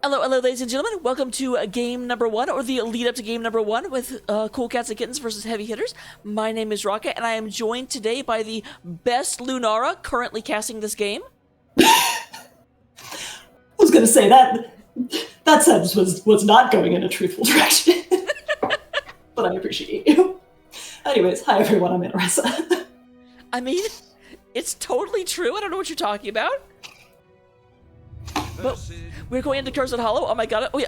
Hello, hello, ladies and gentlemen. Welcome to game number one, or the lead up to game number one with Cool Cats and Kittens versus Heavy Hitters. My name is Rocket, and I am joined today by the best Lunara currently casting this game. I was going to say that sentence was not going in a truthful direction, but I appreciate you. Anyways, hi everyone, I'm Interessa. I mean, it's totally true. I don't know what you're talking about. But we're going into Cursed Hollow. Oh my god. We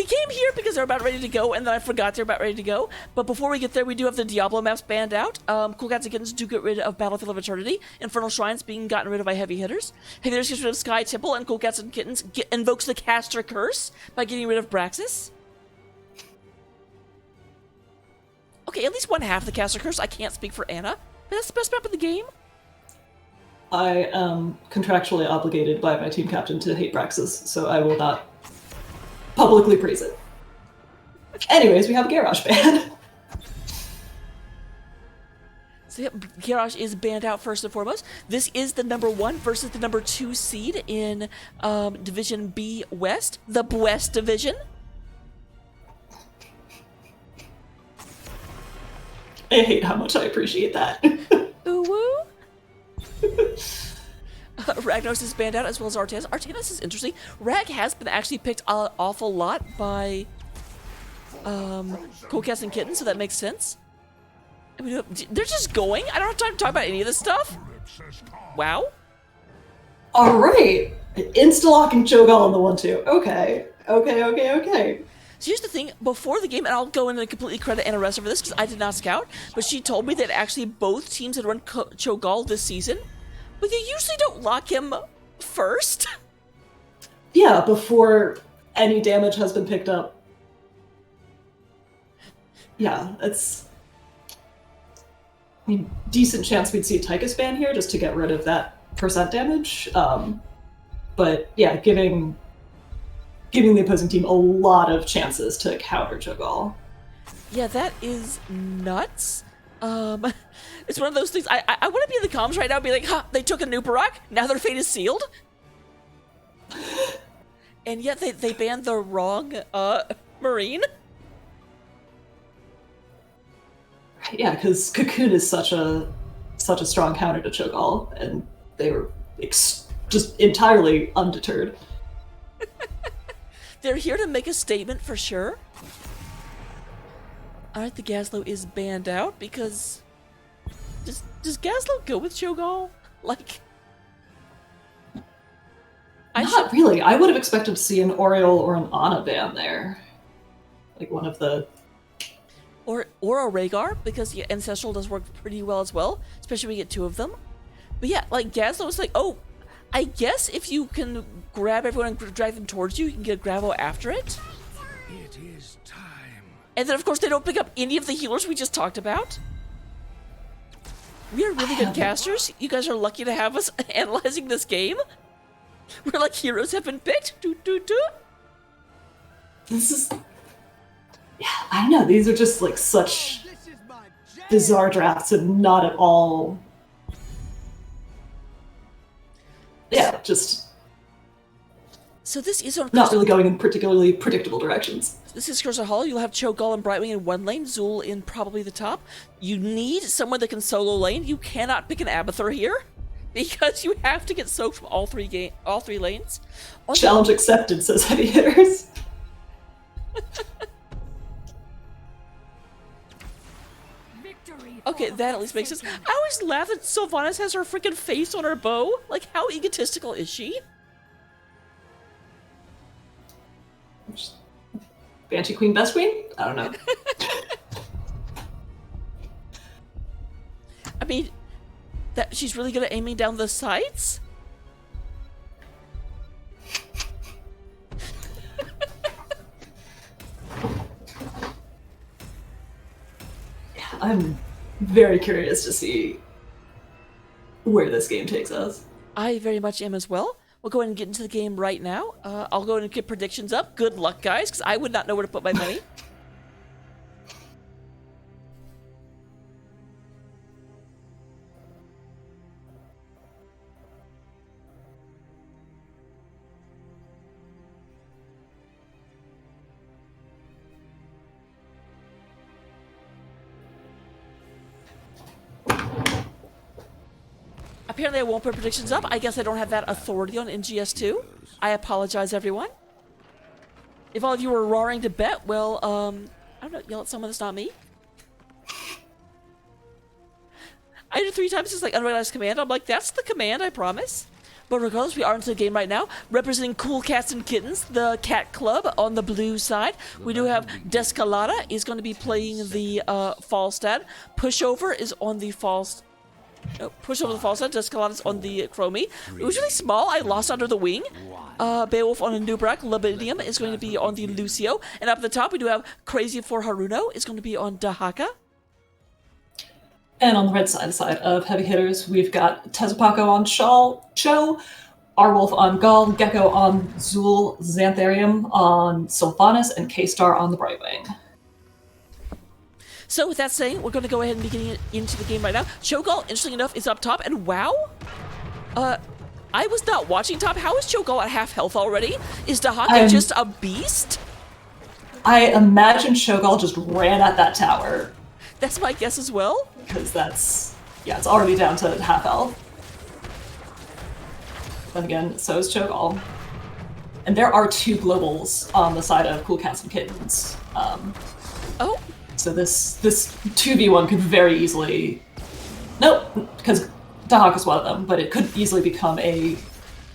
came here because they're about ready to go, and then I forgot they're about ready to go. But before we get there, we do have the Diablo maps banned out. Cool Cats and Kittens do get rid of Battlefield of Eternity. Infernal Shrines being gotten rid of by Heavy Hitters. Heavy Hitters gets rid of Sky Temple, and Cool Cats and Kittens invokes the Caster Curse by getting rid of Braxis. Okay, at least one half of the Caster Curse. I can't speak for Anna, but that's the best map in the game. I am contractually obligated by my team captain to hate Braxis, so I will not publicly praise it. Anyways, we have a Garage ban. So yep, Garage is banned out first and foremost. This is the number 1 versus the number 2 seed in Division B West, the West Division. I hate how much I appreciate that. Ooh woo. Ragnos is banned out, as well as Artanis. Artanis is interesting. Rag has been actually picked an awful lot by Cool Cats and Kittens, so that makes sense. I mean, they're just going. I don't have time to talk about any of this stuff. Wow. Alright. Insta-locking Cho'Gall on the 1-2. Okay. So here's the thing, before the game, and I'll go in and completely credit Anna Ressa for this, because I did not scout, but she told me that actually both teams had run Cho'Gall this season, but they usually don't lock him first. Yeah, before any damage has been picked up. Yeah, it's... I mean, decent chance we'd see a Tychus ban here, just to get rid of that percent damage. But yeah, giving the opposing team a lot of chances to counter Cho'Gall. Yeah, that is nuts. It's one of those things. I want to be in the comms right now and be like, they took a Nuparok, now their fate is sealed. And yet they banned the wrong Marine. Yeah, because Cocoon is such a strong counter to Cho'Gall, and they were just entirely undeterred. They're here to make a statement for sure. Alright, the Gazlowe is banned out because... Does Gazlowe go with Cho'Gall? Like... Not really. I would have expected to see an Oriole or an Ana ban there. Like one of the... Or a Rhaegar, because yeah, Ancestral does work pretty well as well, especially when we get 2 of them. But yeah, like Gazlowe was like, oh, I guess if you can grab everyone and drag them towards you, you can get a Gravo after it. It is time. And then, of course, they don't pick up any of the healers we just talked about. We are really good casters. You guys are lucky to have us analyzing this game. We're like, heroes have been picked. This is... Yeah, I don't know. These are just like such bizarre drafts and not at all... Yeah, just... So this is on not really going in particularly predictable directions. This is Cursed Hollow. You'll have Cho'Gall and Brightwing in one lane, Zool in probably the top. You need someone that can solo lane. You cannot pick an Abathur here, because you have to get soaked from all three lanes. Challenge accepted, says Heavy Hitters. Okay, that at least makes sense. I always laugh that Sylvanas has her freaking face on her bow. Like, how egotistical is she? Banshee Queen, Best Queen? I don't know. I mean, that she's really good at aiming down the sights? I'm very curious to see where this game takes us. I very much am as well. We'll go ahead and get into the game right now. I'll go ahead and get predictions up. Good luck, guys, because I would not know where to put my money. apparently I won't put predictions up. I guess I don't have that authority on NGS2. I apologize, everyone. If all of you were roaring to bet, well, I don't know, yell at someone that's not me. I did it 3 times, it's like unrecognized command. I'm like, that's the command, I promise. But regardless, we are into the game right now. Representing Cool Cats and Kittens, the cat club on the blue side. We do have Descalada is going to be playing the Falstad. Pushover is on the Pushover the Falstad. Descalada's on the Chromie. It was really small. I lost under the wing. Beowulf on a Nubrak. Labidium is going to be on the Lucio. And up at the top, we do have Crazy for Haruno is going to be on Dahaka. And on the red side of heavy hitters, we've got Tezupaco on Cho, Arwolf on Gull, Gecko on Zul, Xantharium on Sylvanas, and K-Star on the Brightwing. So with that saying, we're going to go ahead and be getting into the game right now. Cho'Gall, interesting enough, is up top, and wow! I was not watching top. How is Cho'Gall at half health already? Is Dahaka just a beast? I imagine Cho'Gall just ran at that tower. That's my guess as well. Because it's already down to half health. Then again, so is Cho'Gall. And there are 2 globals on the side of Cool Cats and Kittens. Oh. So this 2v1 could very easily... Nope, because Dahak is one of them, but it could easily become a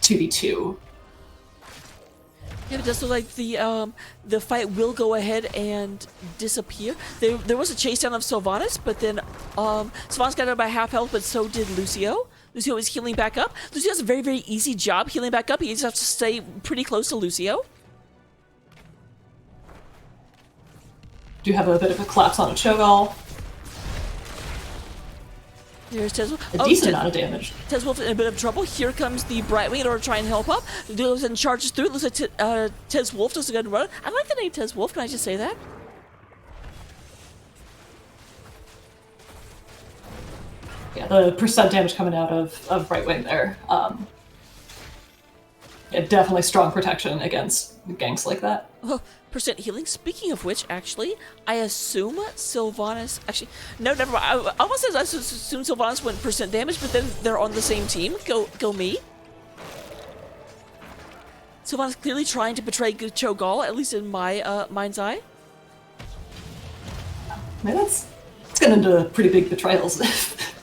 2v2. Yeah, it does look like the fight will go ahead and disappear. There was a chase down of Sylvanas, but then Sylvanas got out by half health, but so did Lucio. Lucio is healing back up. Lucio has a very, very easy job healing back up. He just has to stay pretty close to Lucio. Do have a bit of a collapse on a Cho'Gall. There's Tezwolf. A decent amount of damage. Tezwolf in a bit of trouble. Here comes the Brightwing in order to try and help up. Goes and charges through. It looks like Tezwolf does a good run. I like the name Tezwolf. Can I just say that? Yeah, the percent damage coming out of Brightwing there. Yeah, definitely strong protection against ganks like that. Oh, percent healing. Speaking of which, actually, I assume Sylvanas... Actually, no, never mind. I almost said I assume Sylvanas went percent damage, but then they're on the same team. Go me. Sylvanas clearly trying to betray Cho'Gall, at least in my mind's eye. Man, it's getting into pretty big betrayals if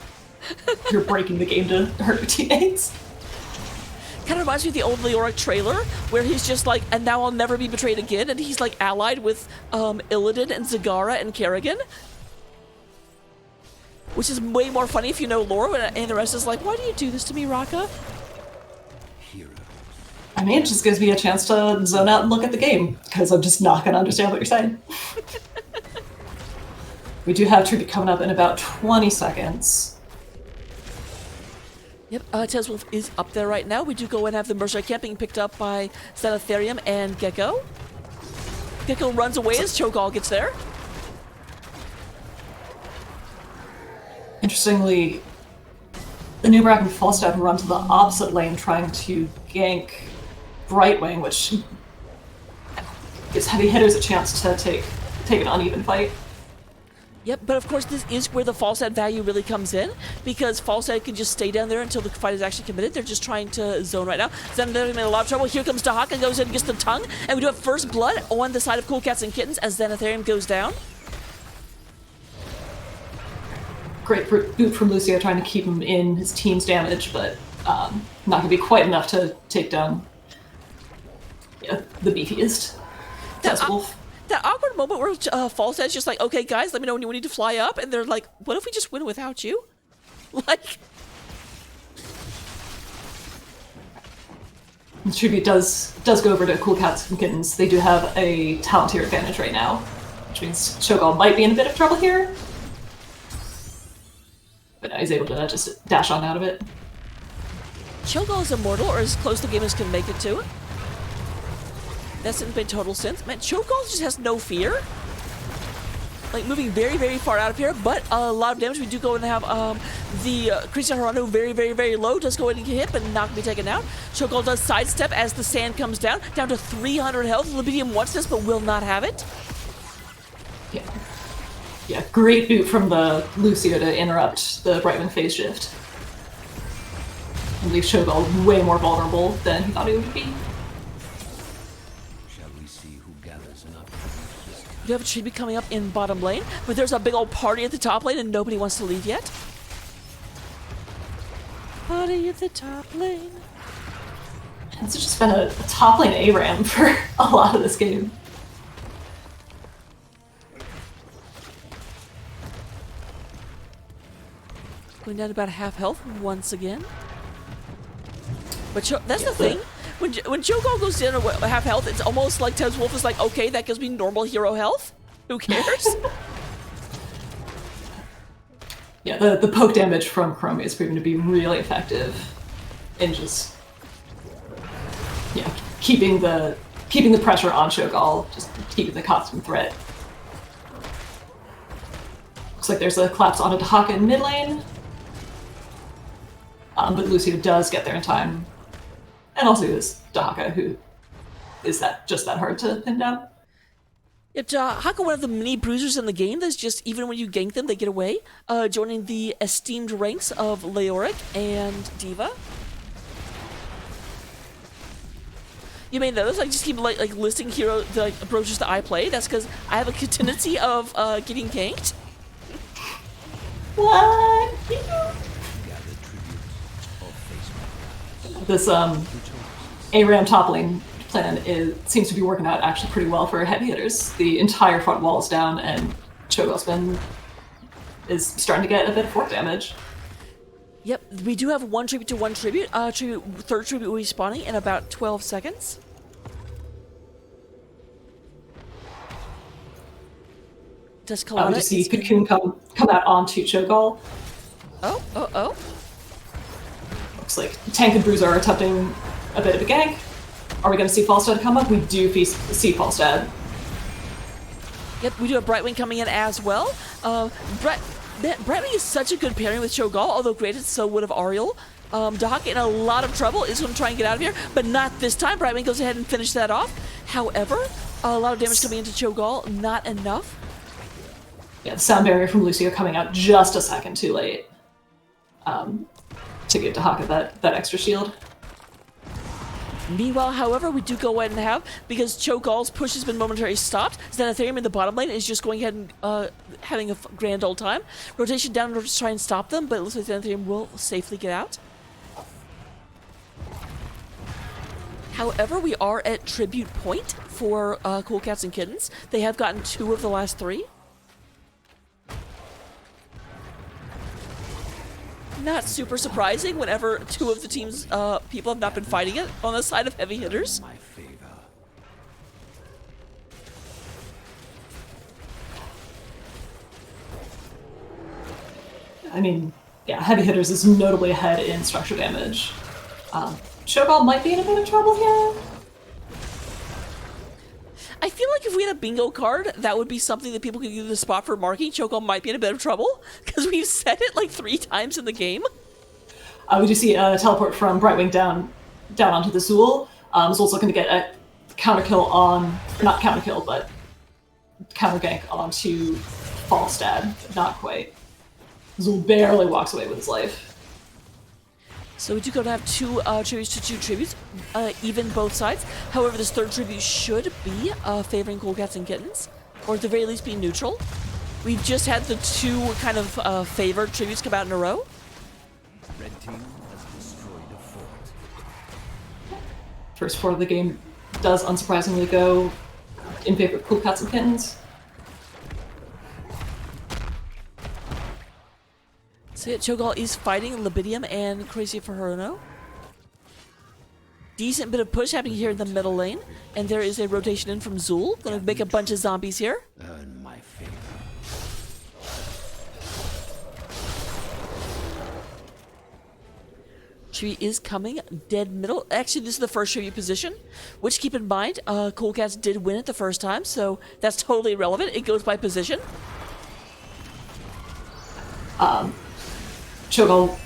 you're breaking the game to hurt your teammates. Kind of reminds me of the old Leoric trailer, where he's just like, and now I'll never be betrayed again, and he's like allied with Illidan and Zagara and Kerrigan. Which is way more funny if you know lore, and the rest is like, why do you do this to me, Raka? I mean, it just gives me a chance to zone out and look at the game, because I'm just not going to understand what you're saying. We do have tribute coming up in about 20 seconds. Yep, Tezwolf is up there right now. We do go and have the Mercenary camp being picked up by Xanatharium and Gecko. Gecko runs away as Cho'Gall gets there. Interestingly, the Nubrak and Falstaff run to the opposite lane trying to gank Brightwing, which gives heavy hitters a chance to take an uneven fight. Yep, but of course this is where the Falstad value really comes in, because Falstad can just stay down there until the fight is actually committed. They're just trying to zone right now. Then they're in a lot of trouble. Here comes Dahaka, goes in and gets the tongue, and we do have first blood on the side of Cool Cats and Kittens as Xanatharium goes down. Great boot from Lucio trying to keep him in his team's damage, but not going to be quite enough to take down the beefiest Tezwolf. That awkward moment where Falstad's just like, okay, guys, let me know when you need to fly up. And they're like, what if we just win without you? Like... The tribute does go over to Cool Cats and Kittens. They do have a talent tier advantage right now, which means Cho'Gall might be in a bit of trouble here. But now he's able to just dash on out of it. Cho'Gall is immortal, or as close to the game as can make it to it. That doesn't make total sense. Man, Cho'Gall just has no fear. Like, moving very, very far out of here, but a lot of damage. We do go and have the Christian Harano very, very, very low. Does go in and get hit, but not be taken out. Cho'Gall does sidestep as the sand comes down to 300 health. Libidium wants this, but will not have it. Yeah, great boot from the Lucio to interrupt the Brightwing phase shift. leave Shogal way more vulnerable than he thought he would be. Shall we see who gathers enough? You have a tribute coming up in bottom lane, but there's a big old party at the top lane and nobody wants to leave yet. Party at the top lane. It's just been a top lane ARAM for a lot of this game. Going down to about half health once again. But that's the thing. When Cho'Gall goes down to half health, it's almost like Tez Wolf is like, okay, that gives me normal hero health. Who cares? Yeah, the poke damage from Chromie is proven to be really effective in just keeping the pressure on Cho'Gall, just keeping the constant threat. Looks like there's a collapse onto Dahaka in mid lane. But Lucio does get there in time. And also is Dahaka, who is just that hard to pin down. Yep, Dahaka, one of the many bruisers in the game that's just, even when you gank them, they get away. Joining the esteemed ranks of Leoric and Diva. You may notice I just keep like listing hero approaches that I play. That's because I have a tendency of getting ganked. What? This ARAM top lane plan seems to be working out actually pretty well for heavy hitters. The entire front wall is down, and Cho'Gall is starting to get a bit of fort damage. Yep, we do have one tribute to one tribute. Third tribute will be spawning in about 12 seconds. Does Kalana... We just see Cocoon come out onto Cho'Gall. Oh. Looks like Tank and Bruiser are attempting a bit of a gank. Are we going to see Falstad come up? We do see Falstad. Yep, we do have Brightwing coming in as well. Brightwing is such a good pairing with Cho'Gall, although granted, so would have Ariel. Dahaka in a lot of trouble is going to try and get out of here, but not this time. Brightwing goes ahead and finishes that off. However, a lot of damage coming into Cho'Gall, not enough. Yeah, the sound barrier from Lucio coming out just a second too late to give Dahaka that extra shield. Meanwhile, however, we do go ahead and have, because Cho'Gall's push has been momentarily stopped, Xanatharium in the bottom lane is just going ahead and having a grand old time. Rotation down in order to try and stop them, but it looks like Xanatharium will safely get out. However, we are at tribute point for Cool Cats and Kittens. They have gotten 2 of the last 3. Not super surprising whenever 2 of the team's people have not been fighting it on the side of heavy hitters. My favor. I mean, yeah, heavy hitters is notably ahead in structure damage. Cho'Gall might be in a bit of trouble here. I feel like if we had a bingo card, that would be something that people could use as a spot for marking. Cho'Gall might be in a bit of trouble, because we've said it like 3 times in the game. We do see a teleport from Brightwing down onto the Zool. Zool's looking to get a counter kill on, or not counter kill, but counter gank onto Falstad. Not quite. Zool barely walks away with his life. So we do go to have 2 tributes to 2 tributes, even both sides. However, this third tribute should be favoring Cool Cats and Kittens, or at the very least be neutral. We've just had the 2 kind of favored tributes come out in a row. Red team has destroyed a fort. First part of the game does unsurprisingly go in favor of Cool Cats and Kittens. So yeah, Cho'Gall is fighting Libidium and Crazy for Hirono. Decent bit of push happening here in the middle lane, and there is a rotation in from Zool. Gonna make a bunch of zombies here. Earn my favor. Tribute is coming dead middle. Actually, this is the first tribute position, which, keep in mind, Cool Cats did win it the first time, so that's totally irrelevant. It goes by position. Cho'Gall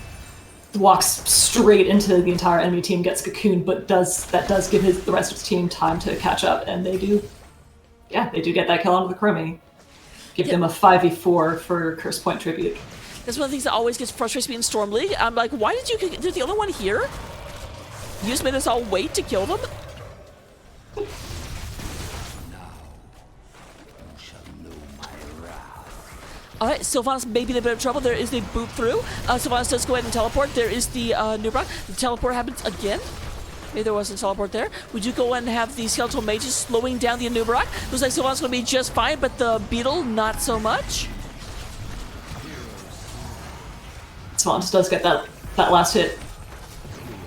walks straight into the entire enemy team, gets cocooned, but that does give the rest of his team time to catch up, and they do get that kill on the Chromie. Give them a 5v4 for Curse Point Tribute. That's one of the things that always gets frustrates me in Storm League. I'm like, why did you? They're the only one here. You just made us all wait to kill them. Alright, Sylvanas may be in a bit of trouble. There is the boot through. Sylvanas does go ahead and teleport. There is the Nubrock. The teleport happens again. Maybe there wasn't a teleport there. We do go ahead and have the Skeletal Mages slowing down the Nubrock. Looks like Sylvanas going to be just fine, but the Beetle, not so much. Sylvanas does get that last hit,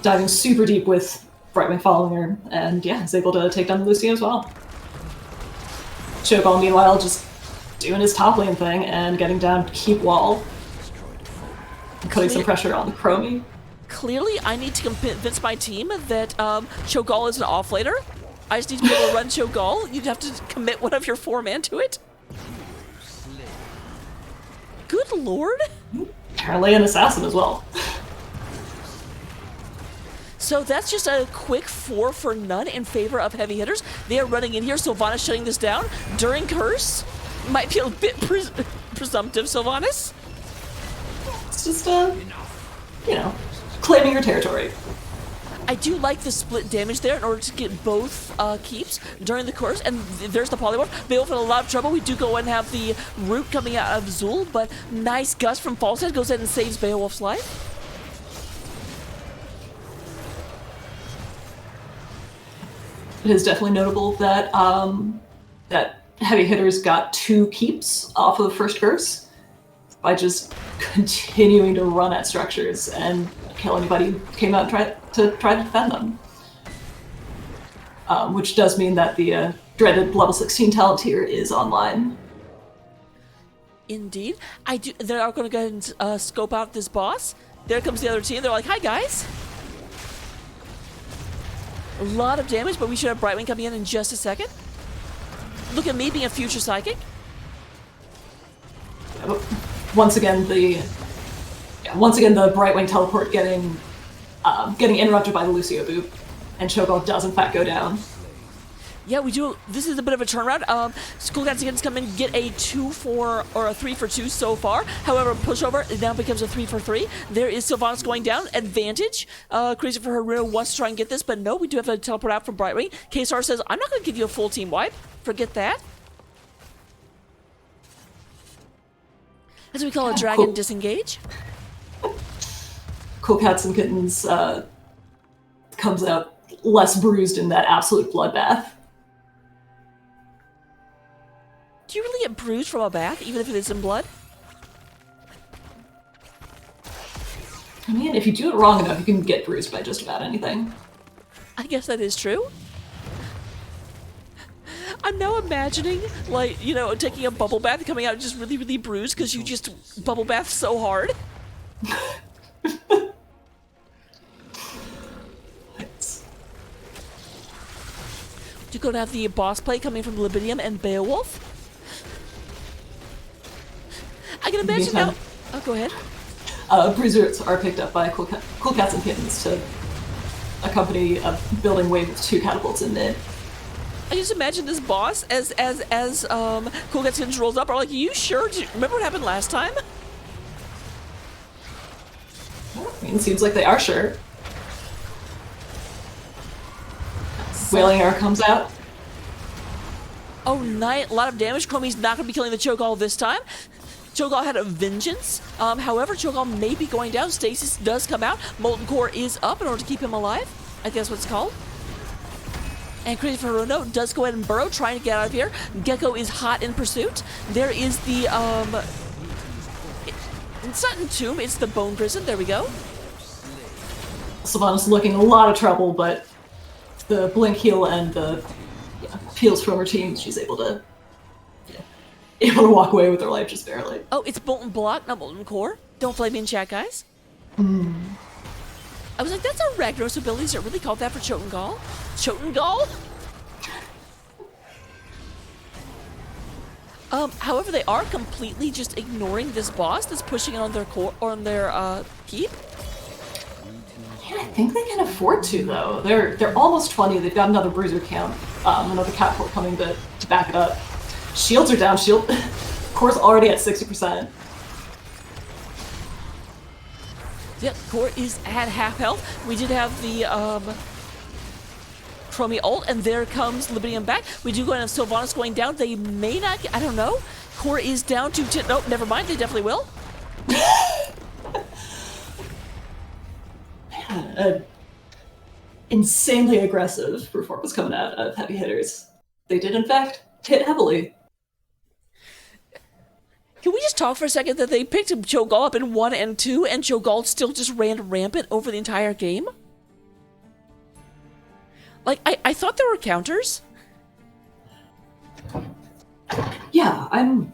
diving super deep with Brightwing following her, and yeah, is able to take down Lucio as well. Cho'Gall, meanwhile, just doing his top lane thing and getting down to keep wall, and putting some pressure on the Chromie. Clearly, I need to convince my team that Cho'Gall is an offlaner. I just need to be able to run Cho'Gall. You'd have to commit one of your 4-man to it. Good lord. Apparently an assassin as well. So that's just a quick 4 for none in favor of heavy hitters. They are running in here. Sylvanas shutting this down during curse. Might feel a bit presumptive, Sylvanas. It's just, you know, claiming your territory. I do like the split damage there in order to get both keeps during the course. And there's the polymorph. Beowulf in a lot of trouble. We do go ahead and have the root coming out of Zul, but nice gust from Falsehead goes ahead and saves Beowulf's life. It is definitely notable that that heavy hitters got 2 keeps off of first curse by just continuing to run at structures and kill anybody who came out and try to defend them. Which does mean that the dreaded level 16 talent tier is online. Indeed. They are going to go ahead and scope out this boss. There comes the other team. They're like, hi guys. A lot of damage, but we should have Brightwing coming in just a second. Look at me being a future psychic. Once again, the Brightwing teleport getting interrupted by the Lucio boot, and Cho'Gall does in fact go down. Yeah, we do. This is a bit of a turnaround. Skullcats again come in, get a 2-for or a 3-for-2 so far. However, pushover, it now becomes a 3-for-3. There is Sylvanas going down. Advantage. Crazy for Haru wants to try and get this, but no, we do have to teleport out from Brightwing. Kesar says, I'm not going to give you a full team wipe. Forget that. As we call a dragon disengage. Cool Cats and Kittens comes out less bruised in that absolute bloodbath. Do you really get bruised from a bath, even if it is in blood? I mean, if you do it wrong enough, you can get bruised by just about anything. I guess that is true. I'm now imagining, like, you know, taking a bubble bath and coming out just really, really bruised because you just bubble bath so hard. You're going to have the boss play coming from Libidium and Beowulf. I can imagine now. Oh, go ahead. Bruisers are picked up by Cool Cats and Kittens to accompany a building wave with 2 catapults in mid. I just imagine this boss as Cool Cats and Kittens rolls up. Are like, are you sure? Do you remember what happened last time? I mean, it seems like they are sure. Wailing Arrow comes out. Oh, a lot of damage. Chromie's not going to be killing the Cho'Gall this time. Cho'Gall had a vengeance. However, Cho'Gall may be going down. Stasis does come out. Molten Core is up in order to keep him alive. I think that's what it's called. And Crazy for Haruno does go ahead and burrow, trying to get out of here. Gecko is hot in pursuit. There is the, it's not Entomb, it's the Bone Prison. There we go. Sylvanas looking in a lot of trouble, but the Blink Heal and the heals from her team, she's able to walk away with her life just barely. Oh, it's Molten Block, not Molten Core. Don't blame me in chat, guys. I was like, that's a Ragnaros ability. Is it really called that for Cho'Gall? Cho'Gall? However, they are completely just ignoring this boss that's pushing it on their core or on their keep. Yeah, I think they can afford to though. They're almost 20. They've got another bruiser count, another catapult coming to back it up. Shields are down. Core's already at 60%. Yeah, Core is at half health. We did have the Chromie ult, and there comes Libidinum back. We do go and have Sylvanas going down. They may not, I don't know. Core is down to, nope, never mind, they definitely will. Man, insanely aggressive performance coming out of Heavy Hitters. They did, in fact, hit heavily. Can we just talk for a second that they picked Cho'Gall up in 1 and 2, and Cho'Gall still just ran rampant over the entire game? Like, I thought there were counters. Yeah, I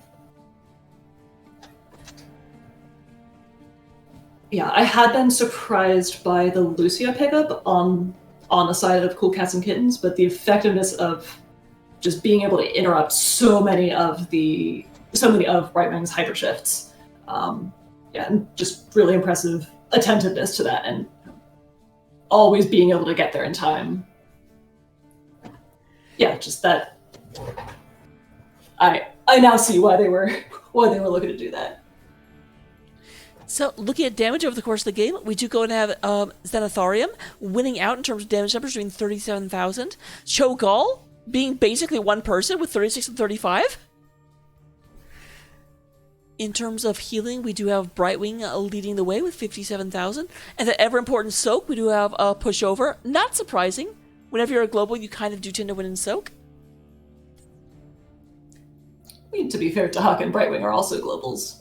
had been surprised by the Lucia pickup on the side of Cool Cats and Kittens, but the effectiveness of just being able to interrupt so many of Brightwing's hyper shifts, and just really impressive attentiveness to that, and always being able to get there in time. Yeah, just that. I now see why they were looking to do that. So, looking at damage over the course of the game, we do go and have Xanatharium winning out in terms of damage numbers, doing 37,000. Cho'Gall being basically one person with 36 and 35. In terms of healing, we do have Brightwing leading the way with 57,000. And the ever-important Soak, we do have a pushover. Not surprising. Whenever you're a global, you kind of do tend to win in Soak. I mean, to be fair, Tahaka and Brightwing are also globals.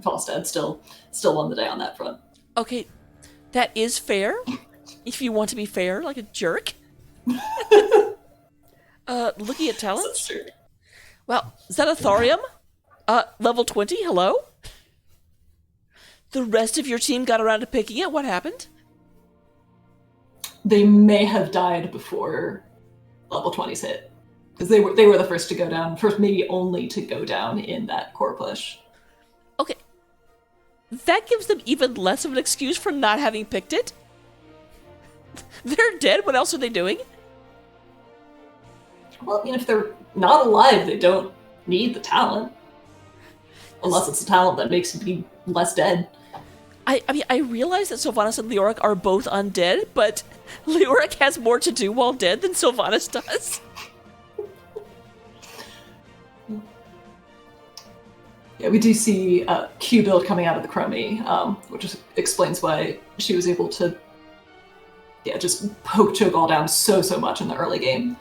Falstad still won the day on that front. Okay, that is fair. If you want to be fair, like a jerk. Looking at talents. That's true. Well, Xanatharium, level 20, hello? The rest of your team got around to picking it. What happened? They may have died before level 20s hit. Because they were the first to go down, first maybe only to go down in that core push. Okay. That gives them even less of an excuse for not having picked it. They're dead, what else are they doing? Well, I mean, if they're not alive, they don't need the talent. Unless it's a talent that makes you be less dead. I mean, I realize that Sylvanas and Leoric are both undead, but Leoric has more to do while dead than Sylvanas does. Yeah, we do see Q build coming out of the Chromie, which explains why she was able to, just poke Cho'Gall down so much in the early game.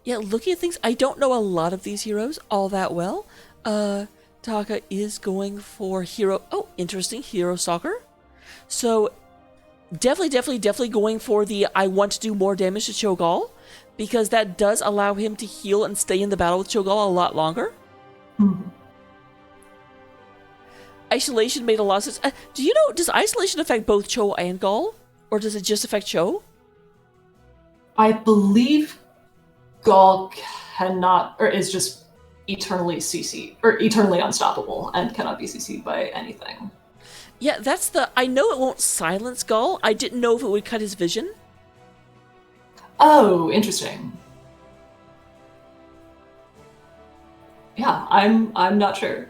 Yeah, looking at things, I don't know a lot of these heroes all that well. Taka is going for hero. Oh, interesting, hero stalker. So definitely going for the I want to do more damage to Cho'Gall, because that does allow him to heal and stay in the battle with Cho'Gall a lot longer. Mm-hmm. Isolation made a lot of sense. Do you know, does isolation affect both Cho and Gall? Or does it just affect Cho? I believe Gall cannot, or is just eternally CC, or eternally unstoppable, and cannot be CC'd by anything. Yeah, that's the... I know it won't silence Gall. I didn't know if it would cut his vision. Oh, interesting. Yeah, I'm not sure.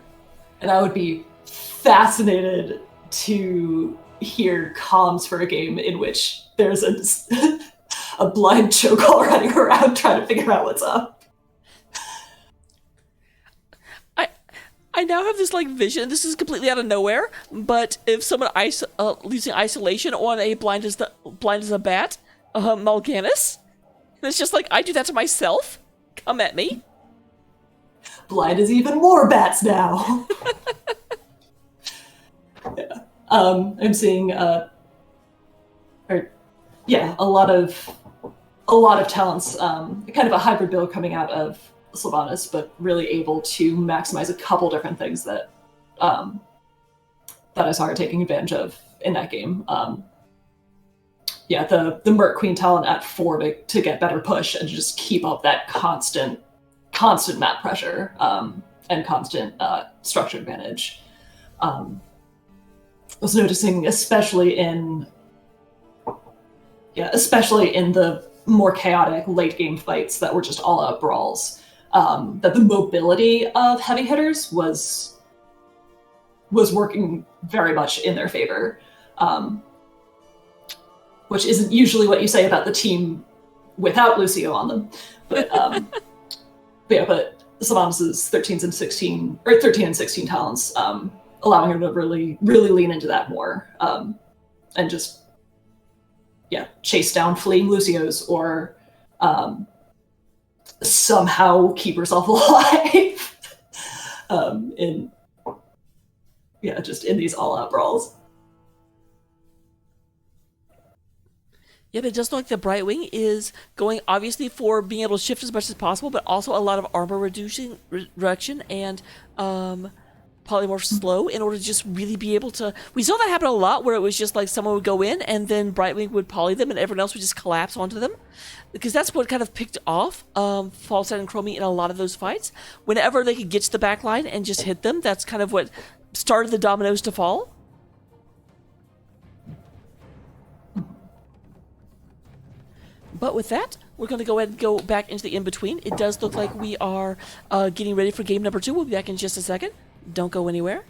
And I would be fascinated to hear comms for a game in which there's a blind Cho'Gall running around trying to figure out what's up. I now have this vision. This is completely out of nowhere, but if someone using isolation on a blind as a bat, Mal'Ganis, and it's just I do that to myself. Come at me. Blind is even more bats now. Yeah. I'm seeing a lot of talents, kind of a hybrid build coming out of Sylvanas, but really able to maximize a couple different things that I saw her taking advantage of in that game. The Merc Queen talent at 4 to get better push and just keep up that constant map pressure and constant structure advantage. I was noticing, especially in the more chaotic late game fights that were just all out brawls, that the mobility of heavy hitters was was working very much in their favor, which isn't usually what you say about the team without Lucio on them. But but Sylvanas' 13 and 16 talents, allowing her to really lean into that more, and just chase down fleeing Lucios or somehow keep herself alive just in these all-out brawls. Yeah, but it does look like the Brightwing is going obviously for being able to shift as much as possible, but also a lot of armor reduction and polymorph slow in order to just really be able to. We saw that happen a lot where it was just like someone would go in and then Brightwing would poly them and everyone else would just collapse onto them. Because that's what kind of picked off Falstad and Chromie in a lot of those fights. Whenever they could get to the back line and just hit them, that's kind of what started the dominoes to fall. But with that, we're going to go ahead and go back into the in-between. It does look like we are getting ready for game number 2. We'll be back in just a second. Don't go anywhere.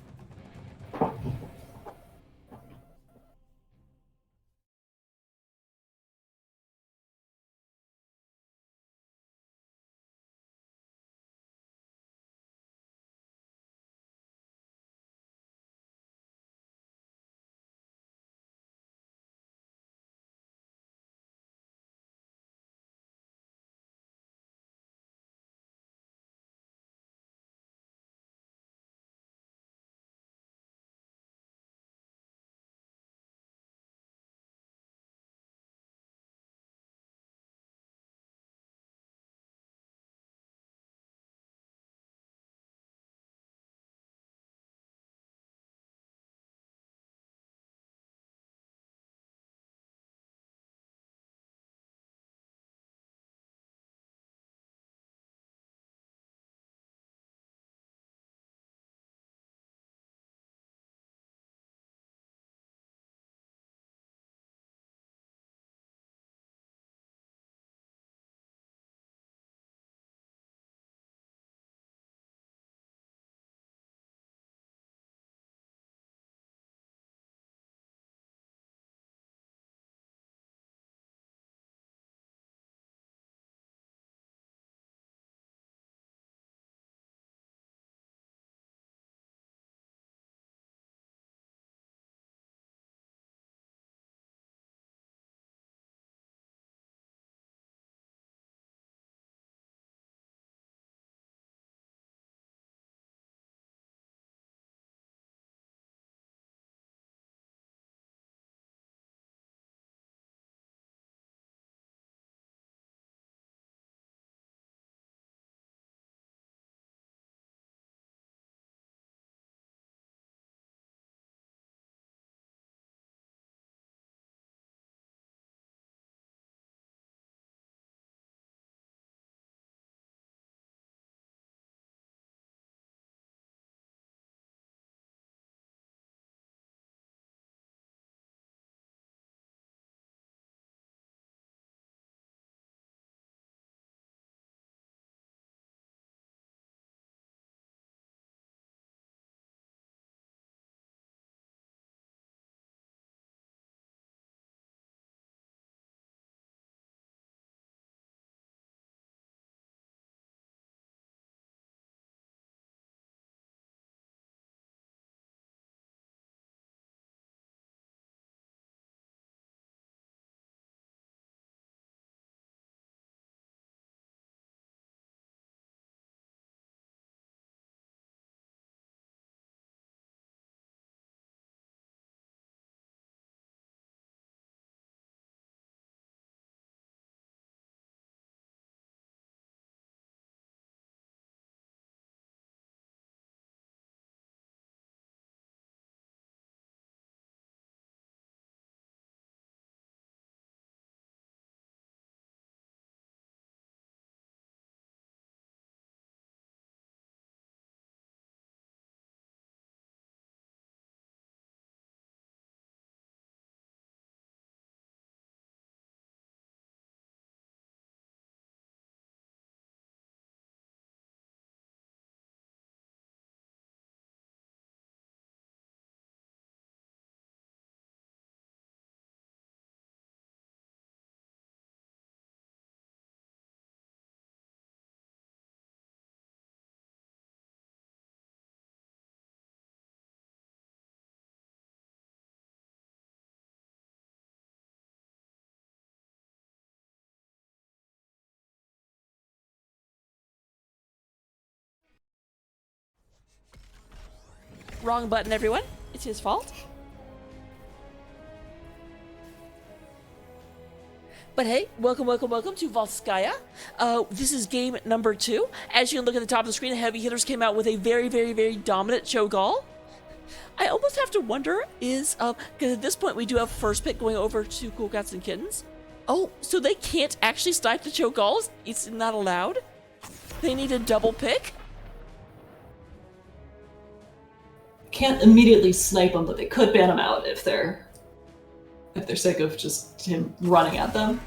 Wrong button, everyone. It's his fault. But hey, welcome to Volskaya. This is game number 2. As you can look at the top of the screen, Heavy Hitters came out with a very dominant Cho'Gall. I almost have to wonder is, because at this point we do have first pick going over to Cool Cats and Kittens. Oh, so they can't actually snipe the Cho'Galls? It's not allowed? They need a double pick? Can't immediately snipe them, but they could ban them out if they're sick of just him running at them.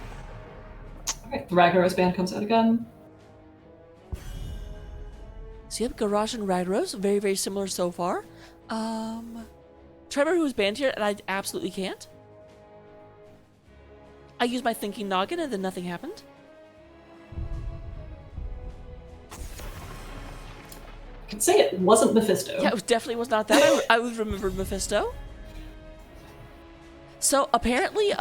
Alright, the Ragnaros ban comes out again. So yep, Garrosh and Ragnaros, very similar so far. Try to remember who was banned here, and I absolutely can't. I used my thinking noggin and then nothing happened. I can say it wasn't Mephisto. Yeah, it definitely was not that. I would remember Mephisto. So apparently,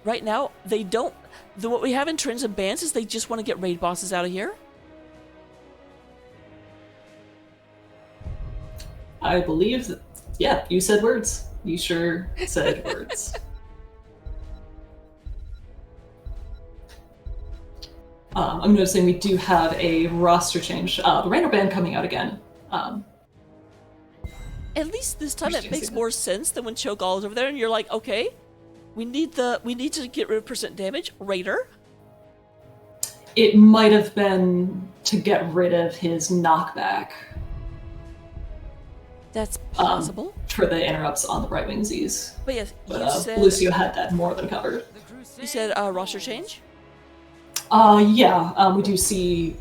right now, they don't... what we have in trends and bans is they just want to get raid bosses out of here. I believe that... Yeah, you said words. You sure said words. I'm noticing we do have a roster change. The random ban coming out again. At least this time it makes more sense than when Cho'Gall is over there and you're like, okay, we need to get rid of percent damage. Raider. It might have been to get rid of his knockback. That's possible. For the interrupts on the Brightwing Z's. But yes, But you said... Lucio had that more than covered. You said roster change? Yeah, we do see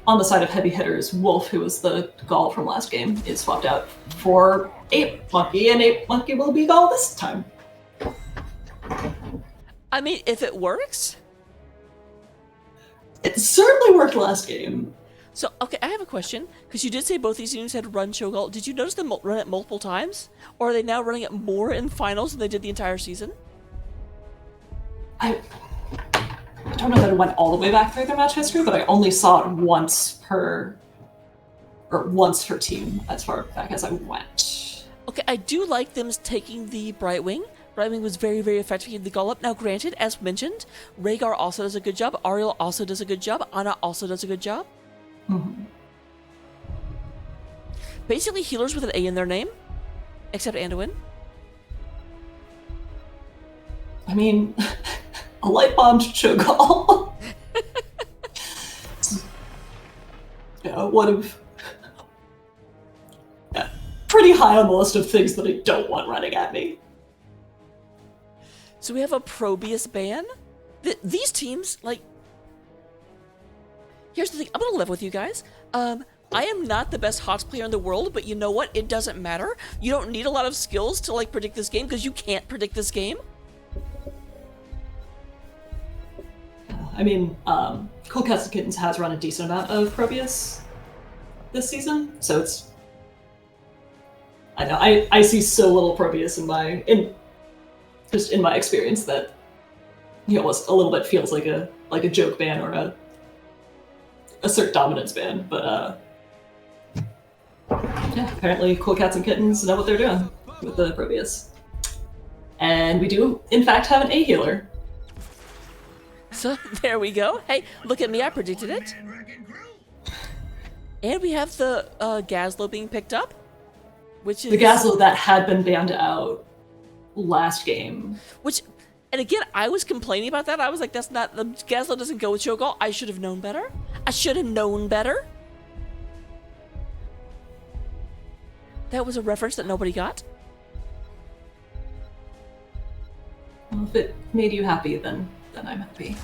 on the side of Heavy Hitters, Wolf, who was the Gall from last game, is swapped out for Ape Monkey, and Ape Monkey will be Gall this time. I mean, if it works. It certainly worked last game. So, okay, I have a question, because you did say both these units had run Cho'Gall. Did you notice them run it multiple times? Or are they now running it more in finals than they did the entire season? I don't know that it went all the way back through their match history, but I only saw it once per team as far back as I went. Okay, I do like them taking the Brightwing. Brightwing was very effective in the Gullop. Now, granted, as mentioned, Rhaegar also does a good job. Ariel also does a good job. Anna also does a good job. Mm-hmm. Basically, healers with an A in their name, except Anduin. I mean, a light bombed Cho'Gall. Yeah, one of pretty high on the list of things that I don't want running at me. So we have a Probius ban. These teams, like, here's the thing. I'm gonna live with you guys. I am not the best HOTS player in the world, but you know what? It doesn't matter. You don't need a lot of skills to like predict this game because you can't predict this game. I mean, Cool Cats and Kittens has run a decent amount of Probius this season, so it's... I know, I see so little Probius in my experience that, you know, a little bit feels like a joke ban or a assert dominance ban, but yeah, apparently Cool Cats and Kittens know what they're doing with the Probius. And we do, in fact, have an A healer. So there we go. Hey, look at me, I predicted it. And we have the Gazlo being picked up, which is... The Gazlo that had been banned out last game. Which, and again, I was complaining about that. I was like, that's not... The Gazlo doesn't go with Cho'Gall. I should have known better. I should have known better. That was a reference that nobody got. Well, if it made you happy, then I'm happy.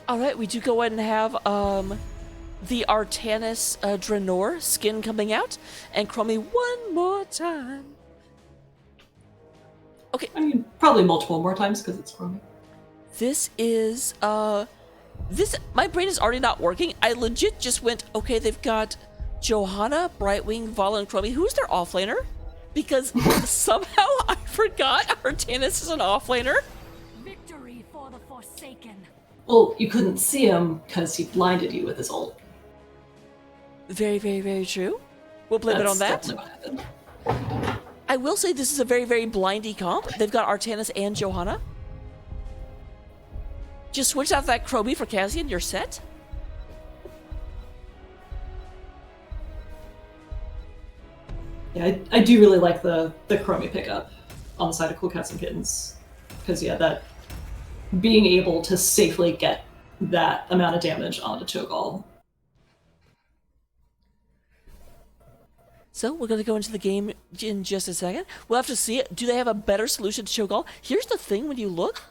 Alright, we do go ahead and have the Artanis Draenor skin coming out, and Chromie one more time. Okay. I mean, probably multiple more times because it's Chromie. This is, my brain is already not working. I legit just went, okay, they've got Johanna, Brightwing, Vala, and Chromie. Who's their offlaner? Because somehow I forgot Artanis is an offlaner. Victory for the Forsaken. Well, you couldn't see him because he blinded you with his ult. Very, very, very true. We'll blame it on that. That's definitely what happened. I will say this is a very, very blindy comp. They've got Artanis and Johanna. Just switch out that Kroby for Cassian, you're set. Yeah, I do really like the Chromie pickup on the side of Cool Cats and Kittens. Because, yeah, that being able to safely get that amount of damage onto Cho'Gall. So we're going to go into the game in just a second. We'll have to see it. Do they have a better solution to Cho'Gall? Here's the thing, when you look,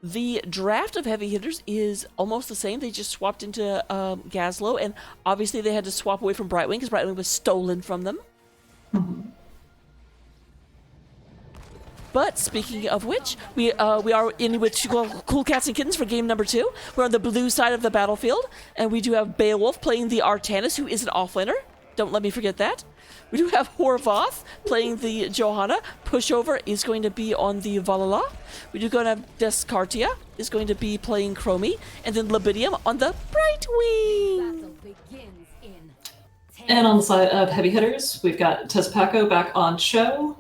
the draft of heavy hitters is almost the same. They just swapped into Gazlowe, and obviously they had to swap away from Brightwing because Brightwing was stolen from them. But speaking of which, we are in with Cool Cats and Kittens for game number 2. We're on the blue side of the battlefield, and we do have Beowulf playing the Artanis, who is an offlaner. Don't let me forget that. We do have Horvath playing the Johanna. Pushover is going to be on the Valhalla. We do going to have Descartia is going to be playing Chromie, and then Libidium on the Brightwing. Battle begins in 10 And on the side of heavy hitters, we've got Tezpaco back on Cho,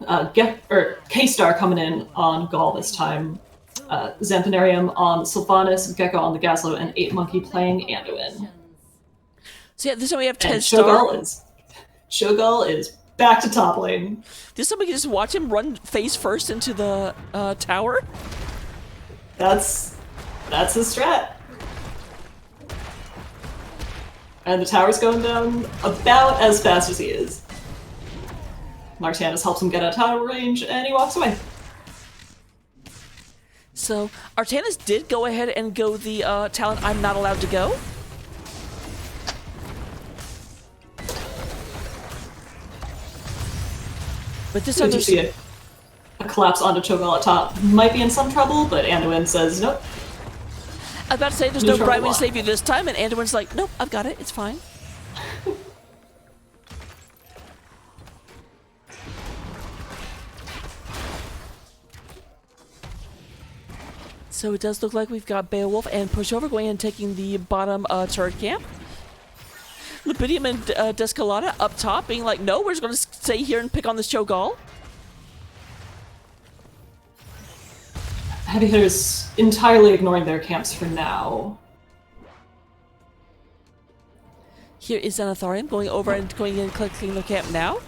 K-Star coming in on Gaul this time, Xanthanarium on Sylvanas, Gecko on the Gazlowe, and 8 Monkey playing Anduin. So yeah, this time we have And Tezstar. Cho'Gall is back to top lane. This time we can just watch him run face first into the tower. That's his strat. And the tower's going down about as fast as he is. Martanis helps him get out of tower range, and he walks away. So Artanis did go ahead and go the talent I'm not allowed to go. But this time Good to see there's... a collapse onto Cho'Gall at top. Might be in some trouble, but Anduin says nope. I was about to say there's no Neutral Brightwing to block. save you this time, and Anduin's like, nope, I've got it, it's fine. So it does look like we've got Beowulf and Pushover going and taking the bottom turret camp. Libidium and Descalada up top being like, no, we're just going to stay here and pick on this Cho'Gall. Heavy hitters entirely ignoring their camps for now. Here is Xanatharium going over and going in and clicking the camp now.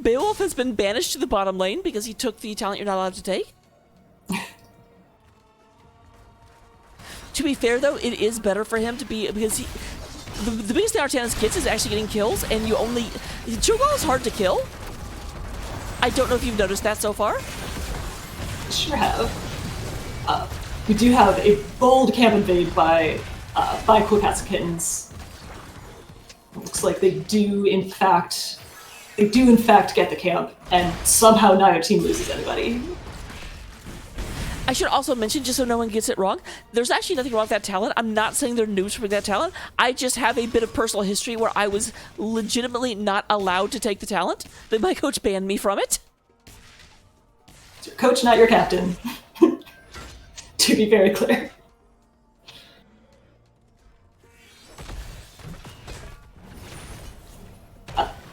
Beowulf has been banished to the bottom lane because he took the talent you're not allowed to take. To be fair, though, it is better for him to be, because he, the biggest thing Artanis gets is actually getting kills, and you only... Cho'Gall is hard to kill. I don't know if you've noticed that so far. Sure have. We do have a bold camp invade by Cool Cats and Kittens. Looks like they do in fact get the camp, and somehow neither team loses anybody. I should also mention, just so no one gets it wrong, there's actually nothing wrong with that talent. I'm not saying they're noobs for that talent. I just have a bit of personal history where I was legitimately not allowed to take the talent, but my coach banned me from it. It's your coach, not your captain. To be very clear.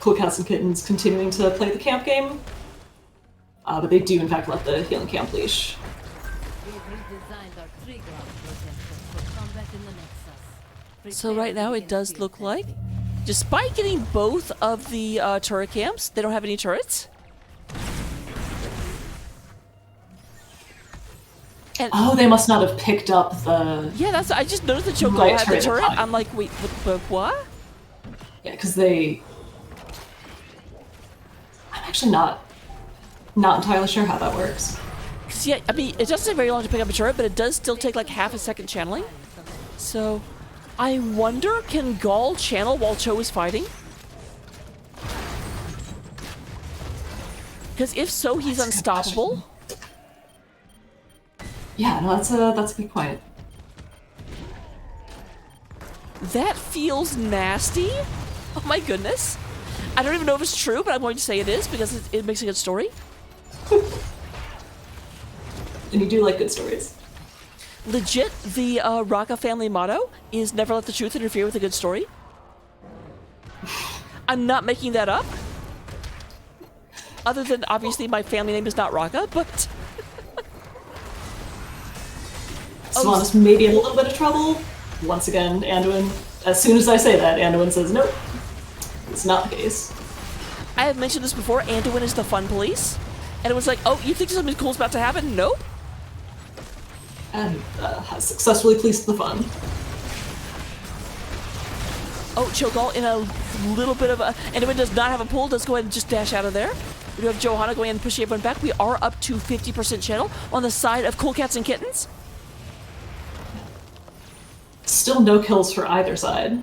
Cool Cats and Kittens continuing to play the camp game, but they do in fact let the healing camp leash. We've redesigned our tree ground protectors for combat in the Nexus. So right now it does look like, despite getting both of the turret camps, they don't have any turrets. And Oh, they must not have picked up the... yeah, that's. I just noticed the Cho'Gall Right, had the turret turret. behind. I'm like, wait, what? Yeah, because they... I'm actually not entirely sure how that works. 'Cause, yeah, I mean, it doesn't take very long to pick up a turret, but it does still take like half a second channeling. So, I wonder, can Gaul channel while Cho is fighting? Because if so, he's That's a good unstoppable. Yeah, no, that's a good point. That feels nasty. Oh my goodness. I don't even know if it's true, but I'm going to say it is because it makes a good story. And you do like good stories. Legit, the Raka family motto is never let the truth interfere with a good story. I'm not making that up. Other than, obviously, my family name is not Raka, but... Sylvanas may be in a little bit of trouble. Once again, Anduin, as soon as I say that, Anduin says, nope, it's not the case. I have mentioned this before, Anduin is the fun police. And it was like, oh, you think something cool is about to happen? Nope. And has successfully policed the fun. Oh, Cho'Gall in a little bit of a... Anduin does not have a pull. Let's go ahead and just dash out of there. We do have Johanna going in and pushing everyone back. We are up to 50% channel on the side of Cool Cats and Kittens. Still no kills for either side.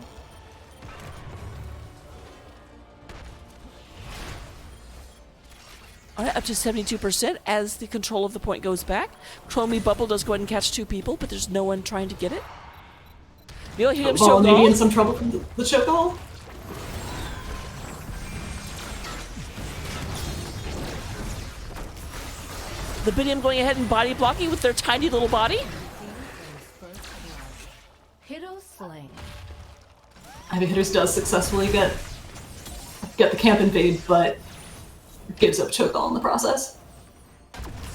Alright, up to 72% as the control of the point goes back. Chromie Bubble does go ahead and catch 2 people, but there's no one trying to get it. Here comes Well, maybe in Cho'Gall. some trouble from the Cho'Gall. The Binium going ahead and body blocking with their tiny little body. Hitterz slain. I think Hitterz does successfully get the camp invade, but gives up Cho'Gall in the process.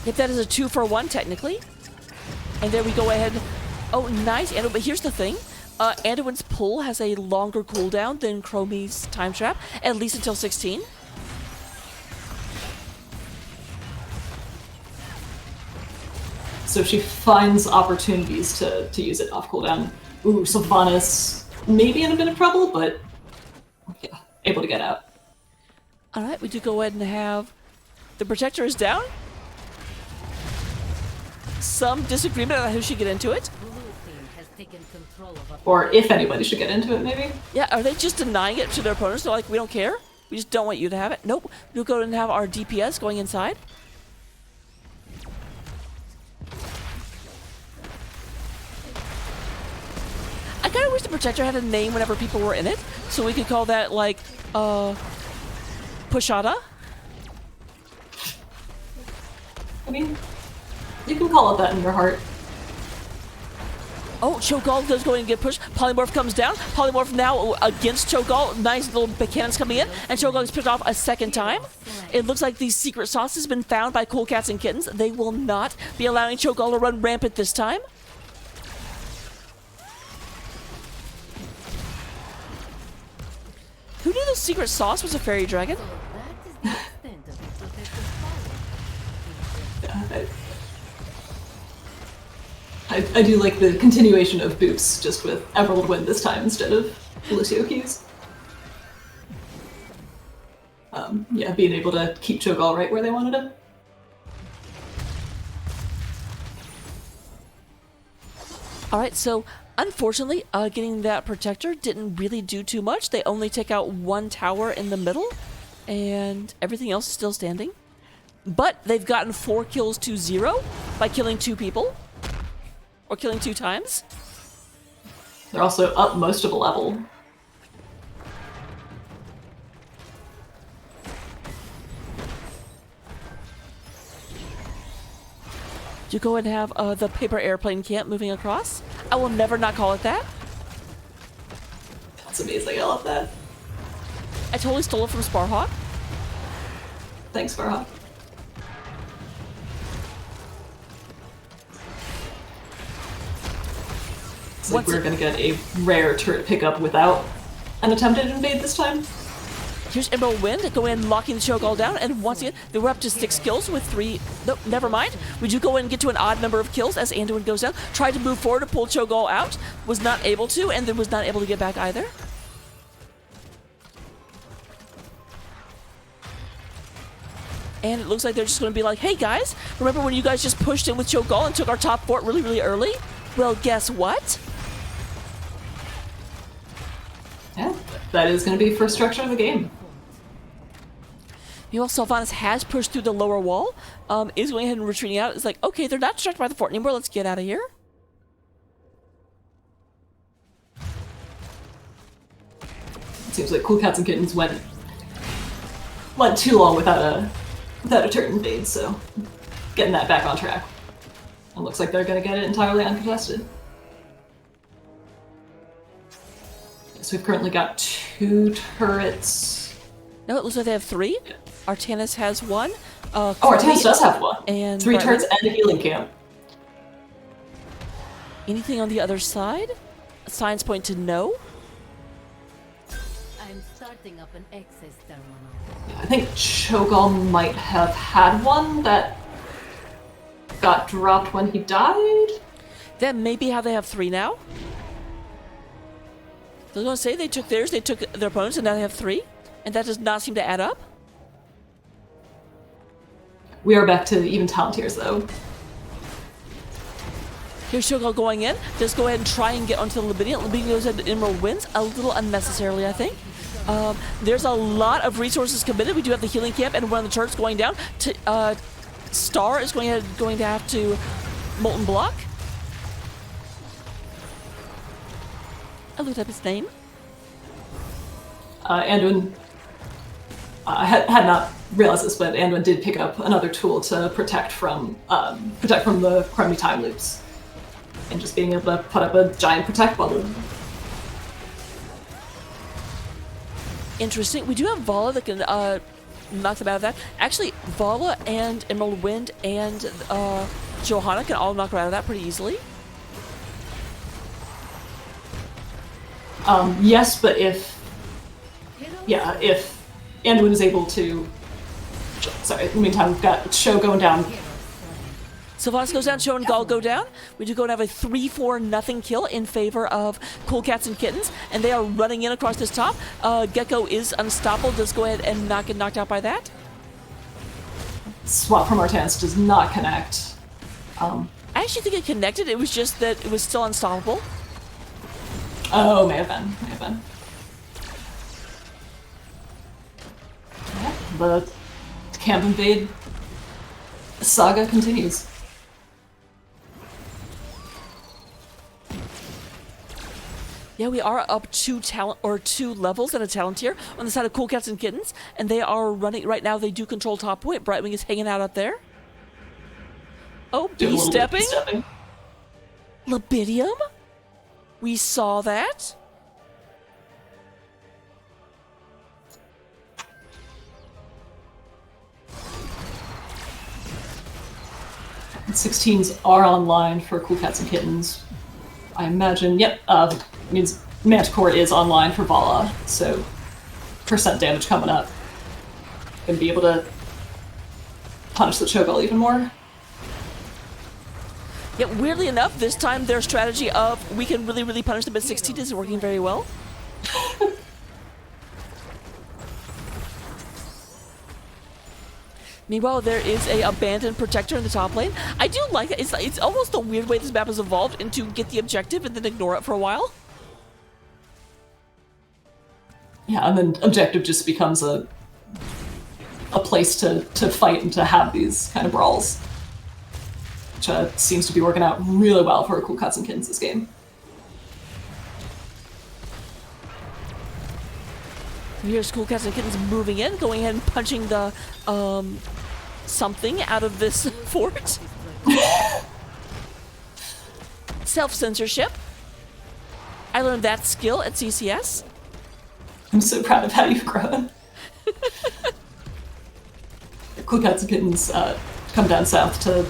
If that is a 2-for-1 technically. And there we go ahead. Oh, nice. But here's the thing. Anduin's pull has a longer cooldown than Chromie's time trap, at least until 16. So she finds opportunities to use it off cooldown. Ooh, Sylvanas maybe in a bit of trouble, but yeah, able to get out. Alright, we do go ahead and have... The Protector is down. Some disagreement on who should get into it. Blue team has taken control of a Or if anybody should get into it, maybe. Yeah, are they just denying it to their opponents? They're like, we don't care. We just don't want you to have it. Nope. We'll go and have our DPS going inside. I kind of wish the Protector had a name whenever people were in it, so we could call that, like, Pushada. I mean, you can call it that in your heart. Oh, Cho'Gall does go in and get pushed. Polymorph comes down. Polymorph now against Cho'Gall. Nice little cannons coming in. And Cho'Gall gets picked off a second time. It looks like the secret sauce has been found by Cool Cats and Kittens. They will not be allowing Cho'Gall to run rampant this time. Who knew the secret sauce was a fairy dragon? so that is the extent of the protective power. Yeah, I do like the continuation of Boots, just with Emerald Wind this time instead of Lucio Keys. Yeah, being able to keep Cho'Gall right where they wanted him. Alright, so unfortunately, getting that Protector didn't really do too much. They only take out one tower in the middle, and everything else is still standing. But they've gotten 4 kills to 0 by killing 2 people. Or killing 2 times. They're also up most of a level. You go and have the paper airplane camp moving across. I will never not call it that. That's amazing, I love that. I totally stole it from Sparhawk. Thanks, Farhawk. It's like Once we're gonna get a rare turret pickup without an attempted invade this time. Here's Emerald Wind going in, locking the Cho'Gall down, and once again, they were up to 6 kills with 3. Nope, never mind. We do go in and get to an odd number of kills as Anduin goes down. Tried to move forward to pull Cho'Gall out, was not able to, and then was not able to get back either. And it looks like they're just going to be like, hey guys, remember when you guys just pushed in with Cho'Gall and took our top fort really, really early? Well, guess what? Yeah, that is gonna be first structure of the game. Meanwhile, Sylvanas has pushed through the lower wall, is going ahead and retreating out. It's like, okay, they're not distracted by the fort anymore, let's get out of here. It seems like Cool Cats and Kittens went too long without a turret invade, so getting that back on track. It looks like they're gonna get it entirely uncontested. So we've currently got 2 turrets No, it looks like they have 3. Artanis has 1. Oh, Artanis does have 1. And 3 Brightwing. turns and a healing camp. Anything on the other side? Signs point to no. I'm starting up an access terminal. I think Cho'Gall might have had one that got dropped when he died. That may be how they have 3 now. I was going to say they took theirs, they took their opponents, and now they have 3. And that does not seem to add up. We are back to even talent tiers, though. Here's Cho'Gall going in. Just go ahead and try and get onto the Libidium. Libidium goes ahead and Emerald wins. A little unnecessarily, I think. There's a lot of resources committed. We do have the healing camp and one of the turrets going down. Star is going to have to Molten Block. I looked up his name. Anduin, I had not realized this, but Anduin did pick up another tool to protect from the crummy time loops, and just being able to put up a giant protect bubble. Interesting. We do have Vala that can knock them out of that. Actually, Vala and Emerald Wind and Johanna can all knock her out of that pretty easily. Yes, but if Anduin is able to... Sorry, in the meantime, we've got Sho going down. Sylvanas goes down, Sho and Gall go down. We do go and have a 3-4-0 kill in favor of Cool Cats and Kittens, and they are running in across this top. Gecko is unstoppable, does go ahead and not get knocked out by that. Swap from Artanis does not connect. I actually think it connected, it was just that it was still unstoppable. Oh, may have been. Yeah, the camp invade saga continues. Yeah, we are up 2 levels and a talent tier on the side of Cool Cats and Kittens, and they are running right now. They do control top point. Brightwing is hanging out up there. Oh, Doing a little bit of B-stepping. stepping. Libidium? We saw that. And 16s are online for Cool Cats and Kittens. I imagine, yep, means Manticore is online for Vala, so percent damage coming up. Gonna be able to punish the Cho'Gall even more. Yet weirdly enough, this time their strategy of we can really, really punish them at 16 is working very well. Meanwhile, there is a abandoned protector in the top lane. I do like that. It's almost the weird way this map has evolved into get the objective and then ignore it for a while. Yeah, and then objective just becomes a place to fight and to have these kind of brawls. Which seems to be working out really well for Cool Cats and Kittens this game. Here's Cool Cats and Kittens moving in, going ahead and punching the something out of this fort. Self-censorship. I learned that skill at CCS. I'm so proud of how you've grown. Cool Cats and Kittens come down south to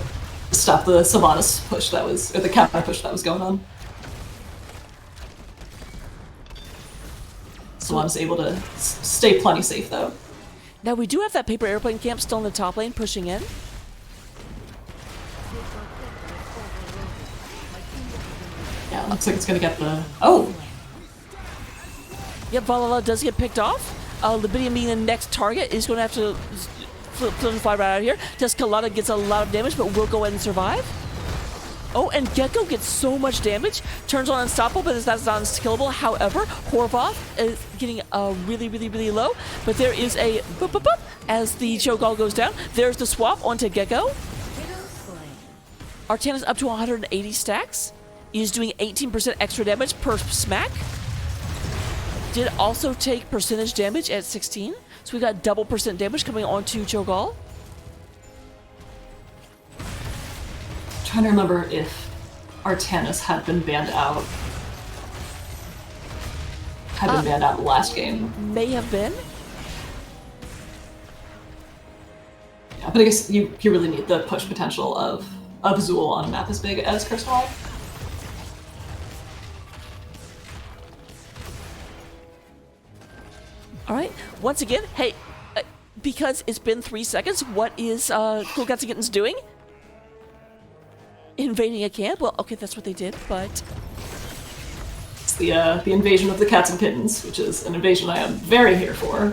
stop the Sylvanas push that was, or the counter push that was going on. Sylvanas able to stay plenty safe though. Now we do have that paper airplane camp still in the top lane pushing in. Yeah, it looks like it's gonna get the... Oh! Yep, Valhalla does get picked off. Libidium being the next target is going to have to fly right out of here. Descalada gets a lot of damage, but will go ahead and survive. Oh, and Gecko gets so much damage. Turns on Unstoppable, but that's not unkillable. However, Horvath is getting really, really, really low. But there is a boop, boop, boop, as the Cho'Gall goes down. There's the swap onto Gecko. Artanis up to 180 stacks. He's doing 18% extra damage per smack. Did also take percentage damage at 16. So we got double percent damage coming onto Cho'Gall. Trying to remember if Artanis had been banned out. Had been banned out last game. May have been. Yeah, but I guess you really need the push potential of Zool on a map as big as Cursed Hollow. All right. Once again, hey, because it's been 3 seconds, what is Cool Cats and Kittens doing? Invading a camp? Well, okay, that's what they did, but It's the invasion of the cats and kittens, which is an invasion I am very here for.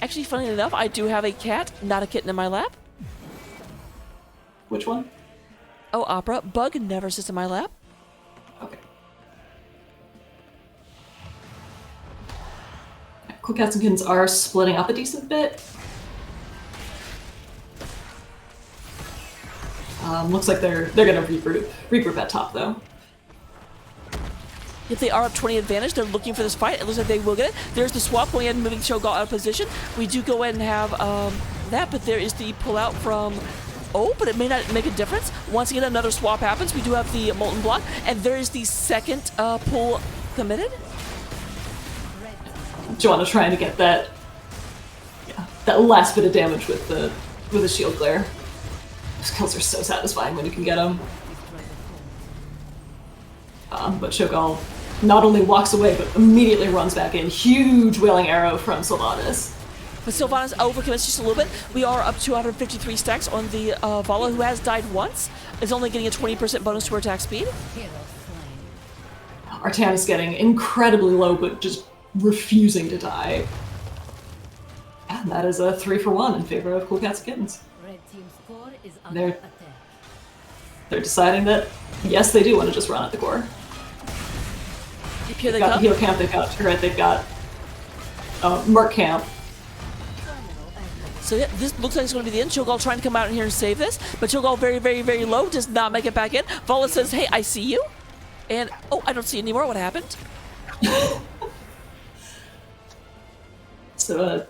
actually, funny enough, I do have a cat, not a kitten in my lap. Which one? Oh, Opera. Bug never sits in my lap. Okay. Cool Cats and Kittens are splitting up a decent bit. Looks like they're gonna regroup at top though. If they are up 20 advantage, they're looking for this fight. It looks like they will get it. There's the swap going ahead and moving Cho'Gall out of position. We do go ahead and have that, but there is the pull out from... Oh, but it may not make a difference. Once again, another swap happens. We do have the Molten Block, and there is the second pull committed. Joanna trying to get that last bit of damage with the shield glare. Those kills are so satisfying when you can get them. But Cho'Gall not only walks away, but immediately runs back in. Huge Wailing Arrow from Sylvanas. But Sylvanas overcommits just a little bit. We are up 253 stacks on the Vala, who has died once. Is only getting a 20% bonus to her attack speed. Artanis getting incredibly low, but just refusing to die. And that is a 3-for-1 in favor of Cool Cats and Kittens. Red team's core is under attack. They're deciding that, yes, they do want to just run at the core. Here they They've got come. the heal camp, they've got Merc camp. So yeah, this looks like it's going to be the end. Cho'Gall trying to come out in here and save this, but Cho'Gall very, very, very low, does not make it back in. Vala says, hey, I see you. And, oh, I don't see you anymore. What happened? So a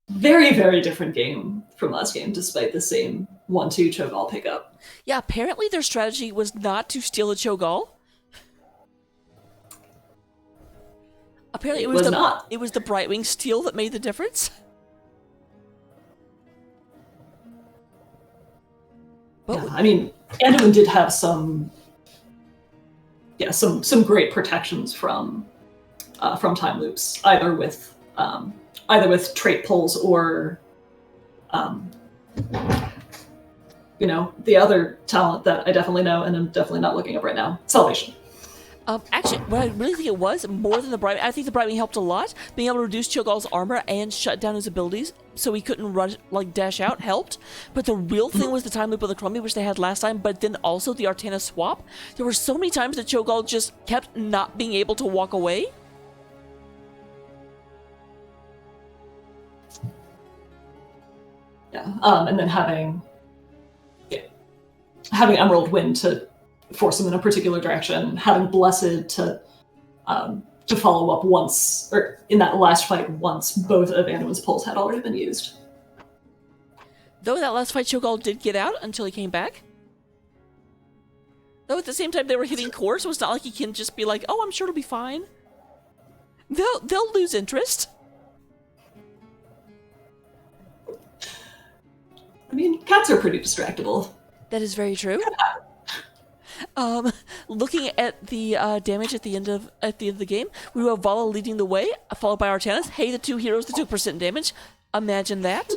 very, very different game from last game, despite the same 1-2 Cho'Gall pickup. Yeah, apparently their strategy was not to steal the Cho'Gall. Apparently It was not. It was the Brightwing steal that made the difference. But Yeah, I mean, Anduin did have some great protections from time loops, either with trait pulls or the other talent that I definitely know and I'm definitely not looking up right now, Salvation. actually, what I really think it was, more than the Brightwing, I think the Brightwing helped a lot. Being able to reduce Cho'Gall's armor and shut down his abilities so he couldn't run, dash out helped. But the real thing was the time loop of the Crummy, which they had last time, but then also the Artana swap. There were so many times that Cho'Gall just kept not being able to walk away. Yeah, and then having Emerald Wind to force him in a particular direction, having Blessed to follow up once, or in that last fight once both of Anduin's pulls had already been used. Though that last fight, Cho'Gall did get out until he came back. Though at the same time they were hitting core, so it's not like he can just be like, oh, I'm sure it'll be fine. They'll lose interest. I mean, cats are pretty distractible. That is very true. Looking at the damage at the end of the game, we have Vala leading the way, followed by Artanis. Hey, the two heroes that took percent damage. Imagine that.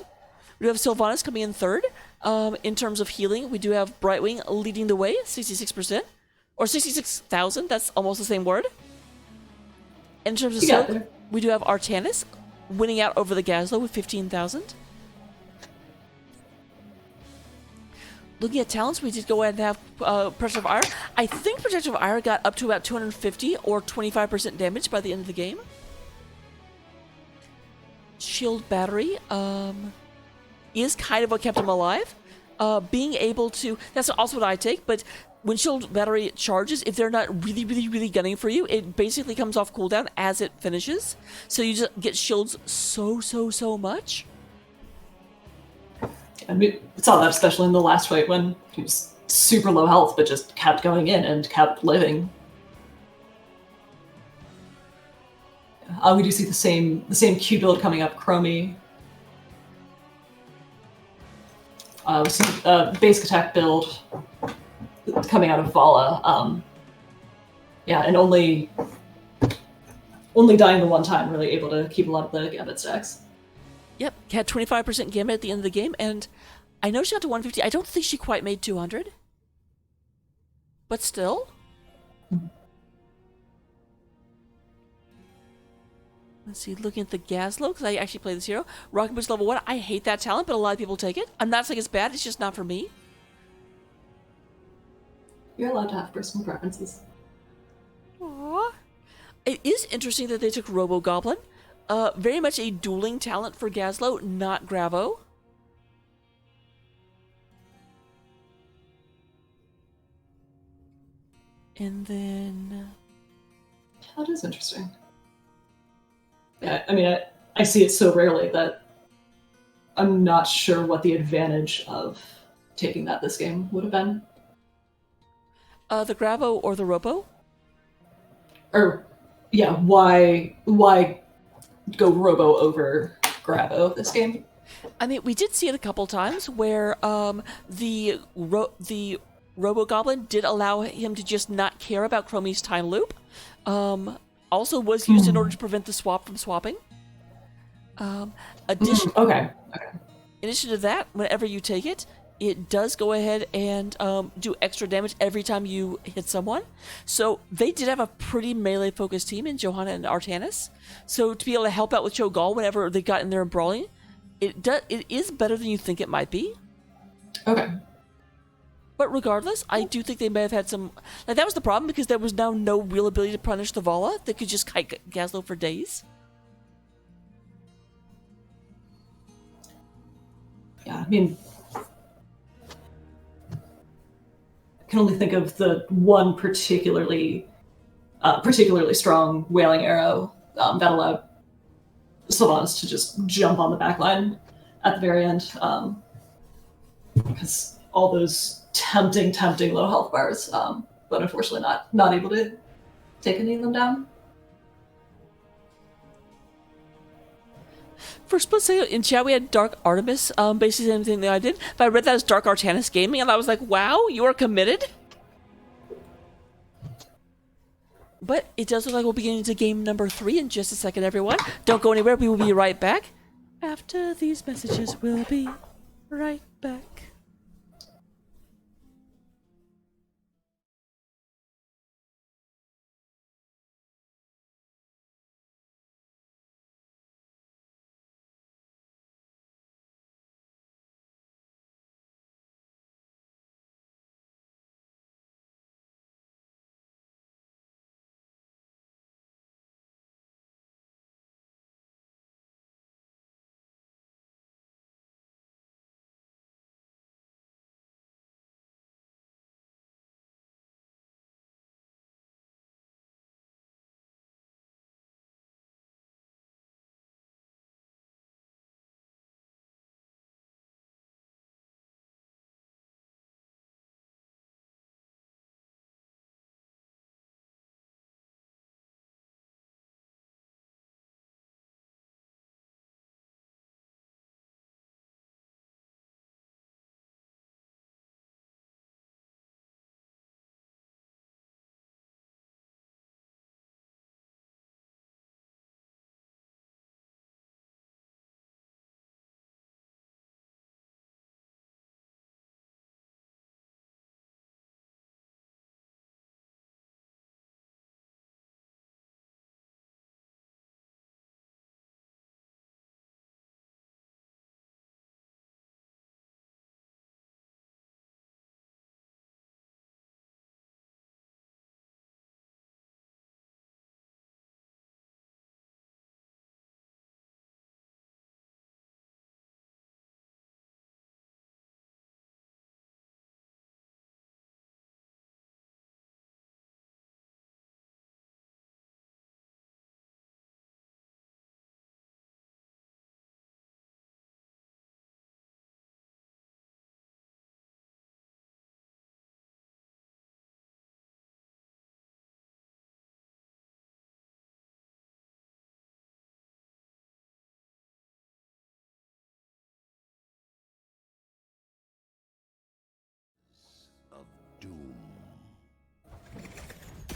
We have Sylvanas coming in third. In terms of healing, we do have Brightwing leading the way, 66%. Or 66,000, that's almost the same word. In terms of Silk, we do have Artanis winning out over the Gazlo with 15,000. Looking at talents, we did go ahead and have Protective Ire. I think Protective Ire got up to about 250 or 25% damage by the end of the game. Shield Battery is kind of what kept him alive. Being able to... That's also what I take, but when Shield Battery charges, if they're not really, really, really gunning for you, it basically comes off cooldown as it finishes. So you just get shields so much. And we saw that especially in the last fight when he was super low health, but just kept going in and kept living. We do see the same Q build coming up. Chromie Basic attack build coming out of Vala. And only dying the one time, really able to keep a lot of the Gambit stacks. Yep, had 25% Gambit at the end of the game, and I know she got to 150. I don't think she quite made 200. But still. Let's see, looking at the Gazlo, because I actually play this hero. Rocket Boost level 1, I hate that talent, but a lot of people take it. I'm not saying it's bad, it's just not for me. You're allowed to have personal preferences. Aww. It is interesting that they took Robo Goblin. Very much a dueling talent for Gazlo, not Gravo. And then... That is interesting. Yeah, I mean, I see it so rarely that I'm not sure what the advantage of taking that this game would have been. The Gravo or the Robo? Or, yeah, why go Robo over Gravo this game? I mean, we did see it a couple times where the Robo Goblin did allow him to just not care about Chromie's time loop. Also was used in order to prevent the swap from swapping. Okay. In addition to that, whenever you take it, it does go ahead and do extra damage every time you hit someone. So they did have a pretty melee-focused team in Johanna and Artanis. So to be able to help out with Cho'Gall whenever they got in there and brawling, it is better than you think it might be. Okay. But regardless, I do think they may have had some... Like, that was the problem, because there was now no real ability to punish the Vala. They could just kite Gazlo for days. Yeah, I mean... I can only think of the one particularly strong Wailing Arrow that allowed Sylvanas to just jump on the backline at the very end. Because all those tempting low health bars, but unfortunately not able to take any of them down. For a split second in chat, we had Dark Artemis, basically the same thing that I did. But I read that as Dark Artanis Gaming, and I was like, wow, you are committed? But it does look like we'll be getting into game number 3 in just a second, everyone. Don't go anywhere, we will be right back. After these messages, we'll be right back.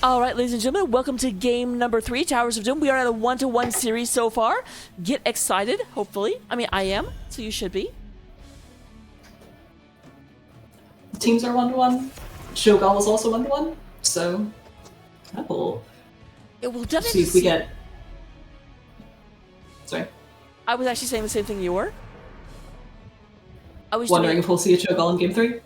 All right, ladies and gentlemen, welcome to game number 3, Towers of Doom. We are at a 1-to-1 series so far. Get excited, hopefully. I mean, I am, so you should be. The teams are 1-to-1. Shogal is also 1-to-1, so that will It will definitely see if we get. Sorry. I was actually saying the same thing you were. I was Wondering if we'll see a Shogal in game 3.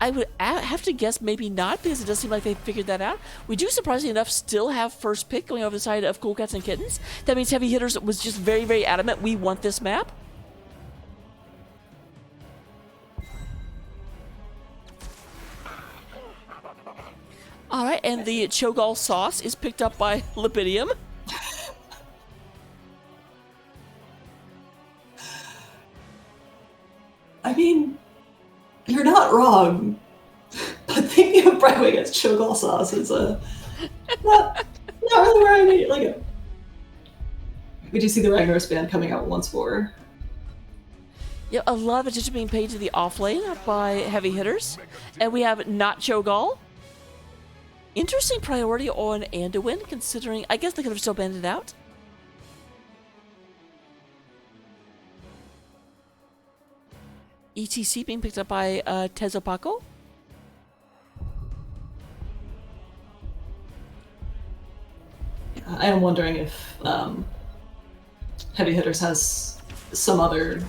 I would have to guess maybe not, because it does seem like they figured that out. We do, surprisingly enough, still have first pick going over the side of Cool Cats and Kittens. That means Heavy Hitters was just very, very adamant. We want this map. All right, and the Cho'Gall sauce is picked up by Lipidium. I mean, you're not wrong, but thinking of Brightwing as Shogal sauce is not really where I need like. We do see the Ragnaros band coming out once more. Yeah, a lot of attention being paid to the off lane by Heavy Hitters, and we have not Cho'Gall. Interesting priority on Anduin, considering I guess they could have still banned it out. ETC being picked up by Tezopaco. I am wondering if Heavy Hitters has some other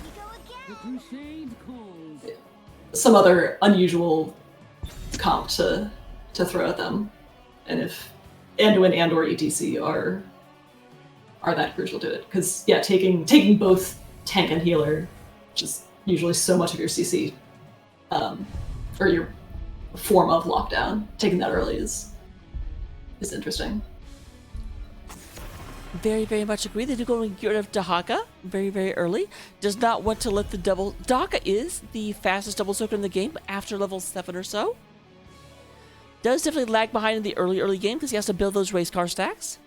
unusual comp to throw at them, and if Anduin and/or ETC are that crucial to it. Because yeah, taking both tank and healer, which is usually so much of your CC, or your form of lockdown, taking that early is interesting. Very, very much agree. They do go and get rid of Dahaka very, very early. Does not want to let the double... Dahaka is the fastest double soaker in the game after level 7 or so. Does definitely lag behind in the early game because he has to build those race car stacks.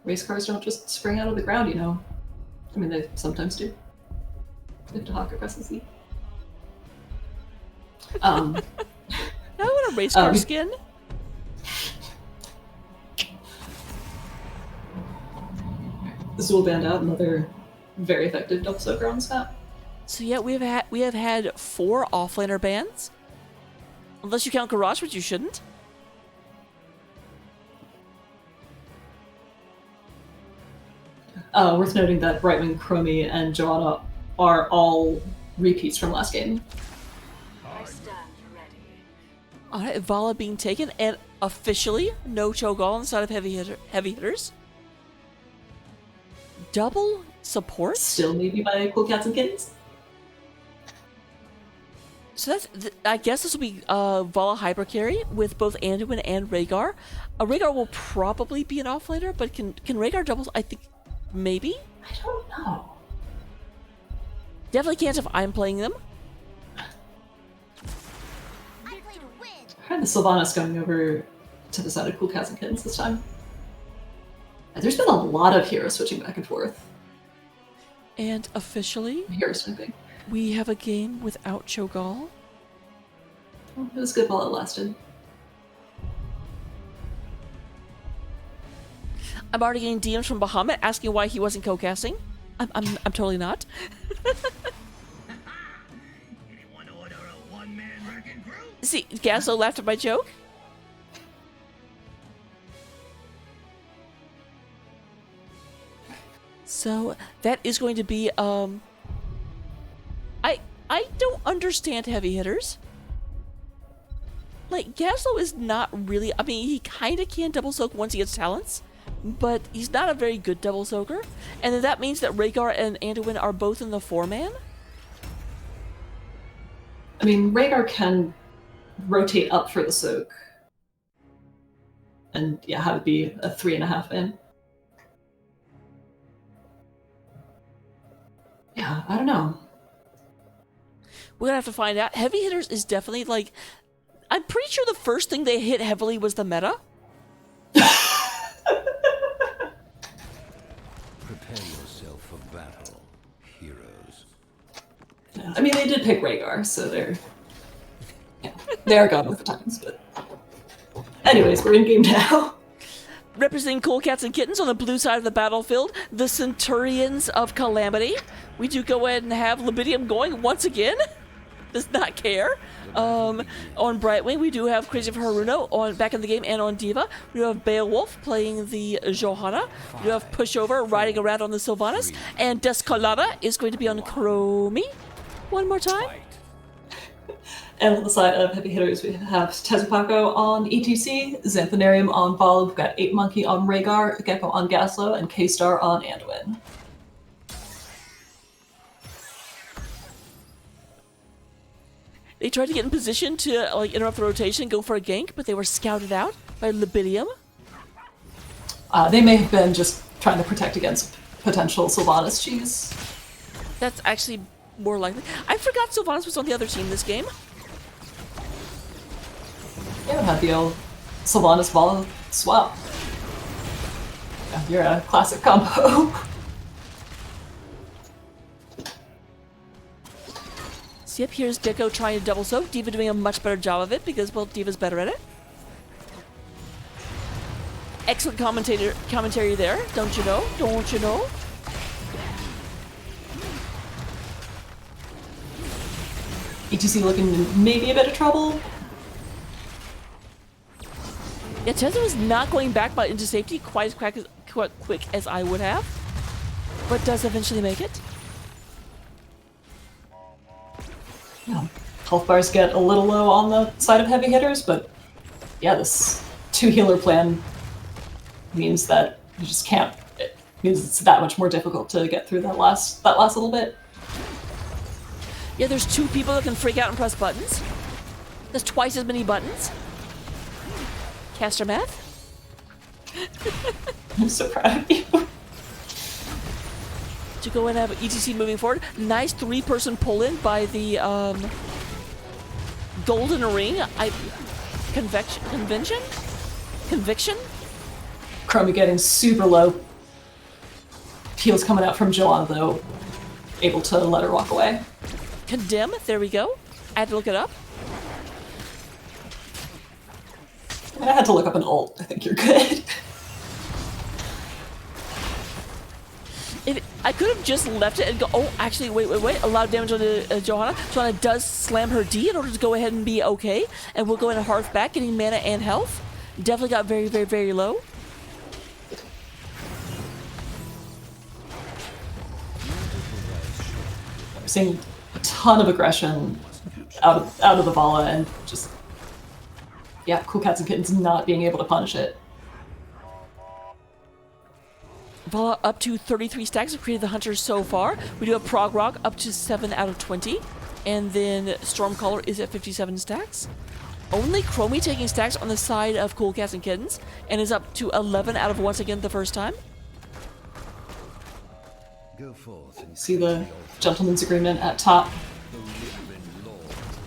Race cars don't just spring out of the ground, you know. I mean, they sometimes do. If Dahaka presses E. Now I want a race car skin. Zool banned out, another very effective double soaker on this map. So yeah, we have had 4 offlaner bans. Unless you count Garage, which you shouldn't. Worth noting that Brightwing, Chromie, and Joanna are all repeats from last game. Alright, Vala being taken, and officially no Cho'Gall on the side of Heavy Hitters. Double support? Still maybe by Cool Cats and Kittens? So that's, I guess this will be Vala Hyper Carry with both Anduin and Rhaegar. Rhaegar will probably be an offlaner, but can Rhaegar doubles? I think maybe? I don't know. Definitely can't if I'm playing them. I heard the Sylvanas going over to the side of Cool Cats and Kittens this time. There's been a lot of heroes switching back and forth. And officially, Hero sniping. we have a game without Cho'Gall. Well, it was good while it lasted. I'm already getting DMs from Bahamut asking why he wasn't co-casting. I'm totally not. See, Gasso laughed at my joke. So that is going to be I don't understand Heavy Hitters. Like, Gaslo is not really, I mean, he kind of can double soak once he gets talents, but he's not a very good double soaker. And then that means that Rhaegar and Anduin are both in the 4-man. I mean, Rhaegar can rotate up for the soak. And yeah, have it be a 3.5-man. Yeah, I don't know. We're gonna have to find out. Heavy Hitters is definitely like, I'm pretty sure the first thing they hit heavily was the meta. Prepare yourself for battle, heroes. Yeah, I mean, they did pick Rhaegar, so they're going with the times, but Anyways, we're in game now. Representing Cool Cats and Kittens on the blue side of the battlefield, the Centurions of Calamity. We do go ahead and have Libidium going once again. Does not care. On Brightwing, we do have Crazy for Haruno on back in the game and on Diva. We do have Beowulf playing the Johanna. We do have Pushover riding around on the Sylvanas. And Descolada is going to be on Chromie. One more time. And on the side of heavy hitters, we have Tezupaco on ETC, Xanthanarium on Ball, we've got Ape Monkey on Rhaegar, Gecko on Gaslo, and K-Star on Anduin. They tried to get in position to like interrupt the rotation, go for a gank, but they were scouted out by Libidium. They may have been just trying to protect against potential Sylvanas cheese. That's actually more likely. I forgot Sylvanas was on the other team this game. You haven't had the old Sylvanas Vala swap. Yeah, you're a classic combo. So yep, here's Gecko trying to double soak. Diva doing a much better job of it because, well, Diva's better at it. Excellent commentary there, don't you know? Don't you know? ETC looking in maybe a bit of trouble. Yeah, Tessa was not going back into safety quite as quick as I would have, but does eventually make it. Yeah. Health bars get a little low on the side of heavy hitters, but yeah, this 2-healer plan means that you just can't. It means it's that much more difficult to get through that last little bit. Yeah, there's 2 people that can freak out and press buttons. There's twice as many buttons. Caster math. I'm so proud of you. To go and have ETC moving forward. Nice 3-person pull-in by the Golden Ring. Conviction? Chromie getting super low. Heals coming out from Joanna though, able to let her walk away. Condemn, there we go. I had to look it up. And I had to look up an ult. I think you're good. I could have just left it and go, oh, actually, wait. A lot of damage on Johanna. Johanna does slam her D in order to go ahead and be okay. And we'll go in and hearth back, getting mana and health. Definitely got very, very, very low. We're seeing a ton of aggression out of the Vala and just, yeah, Cool Cats and Kittens not being able to punish it. Vala up to 33 stacks. We've created the Hunters so far. We do have Prog Rock up to 7 out of 20. And then Stormcaller is at 57 stacks. Only Chromie taking stacks on the side of Cool Cats and Kittens. And is up to 11 out of once again the first time. Go forth and See the gentleman's agreement at top. the Ribbon Lord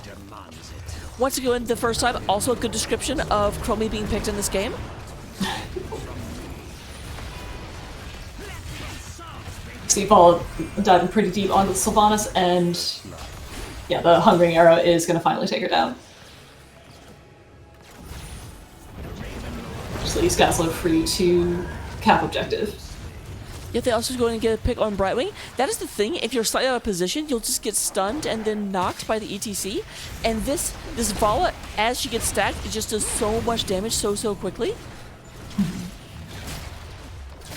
demands it. Once again, the first time, also a good description of Chromie being picked in this game. See Vala diving pretty deep onto the Sylvanas, and yeah, the Hungering Arrow is going to finally take her down. Just leaves Gaslo free to cap objective. Yet they also go and get a pick on Brightwing. That is the thing, if you're slightly out of position, you'll just get stunned and then knocked by the ETC. And this Vala, as she gets stacked, it just does so much damage so quickly.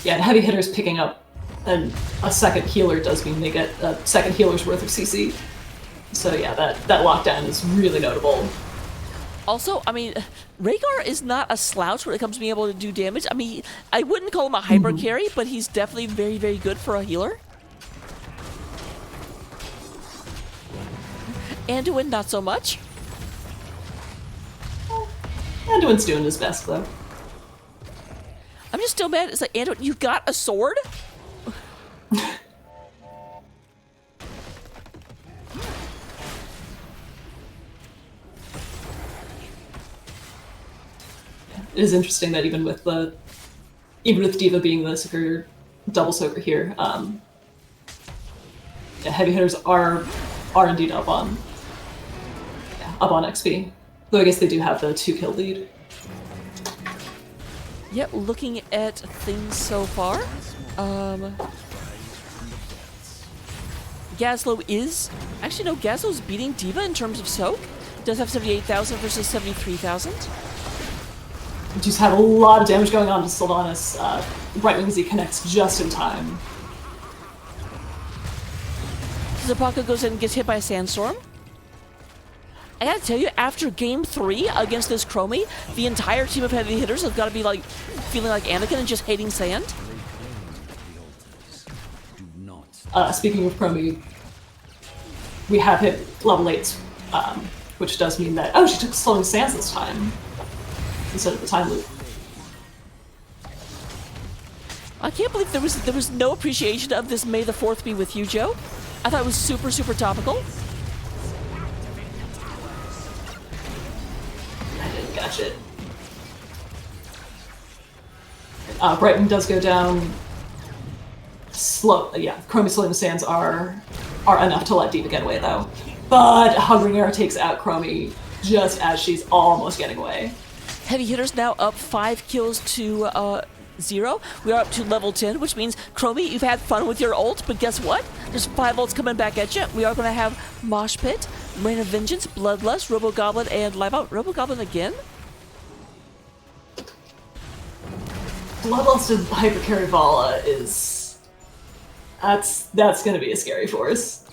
Yeah, and heavy hitters picking up and a second healer does mean they get a second healer's worth of CC. So yeah, that lockdown is really notable. Also, I mean, Rhaegar is not a slouch when it comes to being able to do damage. I mean, I wouldn't call him a hyper carry, but he's definitely very, very good for a healer. Anduin, not so much. Anduin's doing his best though. I'm just still mad. It's like, Anduin, you got a sword? It is interesting that even with Diva being the superior double soaker here, yeah, heavy hitters are indeed up on XP. Though I guess they do have the 2-kill lead. Yeah, looking at things so far. Gaslow is... Actually, no, Gaslow's beating Diva in terms of soak. Does have 78,000 versus 73,000. Just had a lot of damage going on to Sylvanas. Brightwing Z connects just in time. Zapaka goes in and gets hit by a sandstorm. I gotta tell you, after game 3 against this Chromie, the entire team of heavy hitters have got to be like feeling like Anakin and just hating sand. Speaking of Chromie, we have hit level 8, which does mean that she took slowing sands this time instead of the time loop. I can't believe there was no appreciation of this May the 4th be with you, Joe. I thought it was super, super topical. I didn't catch it. Brighton does go down slow. Yeah, Chromie slowing sands are enough to let Diva get away though. But Hovering Arrow takes out Chromie just as she's almost getting away. Heavy hitters now up 5 kills to 0. We are up to level 10, which means, Chromie, you've had fun with your ult, but guess what? There's 5 ults coming back at you. We are going to have Mosh Pit, Rain of Vengeance, Bloodlust, Robo-Goblin, and Live Out. Robo-Goblin again? Bloodlust and Hypercarry Vala is... That's going to be a scary force.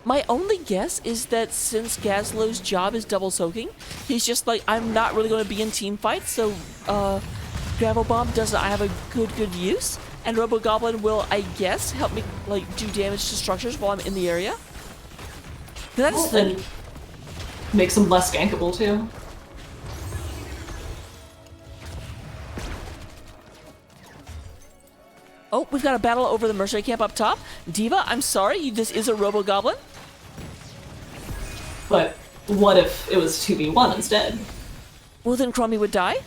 My only guess is that since Gaslow's job is double soaking, he's just like, I'm not really going to be in team fights, so Gravel Bomb doesn't have a good use, and Robo Goblin will, I guess, help me like do damage to structures while I'm in the area. That's the makes them less gankable too. Oh, we've got a battle over the mercenary camp up top. Diva, I'm sorry, this is a Robo Goblin. But what if it was 2v1 instead? Well, then Chromie would die.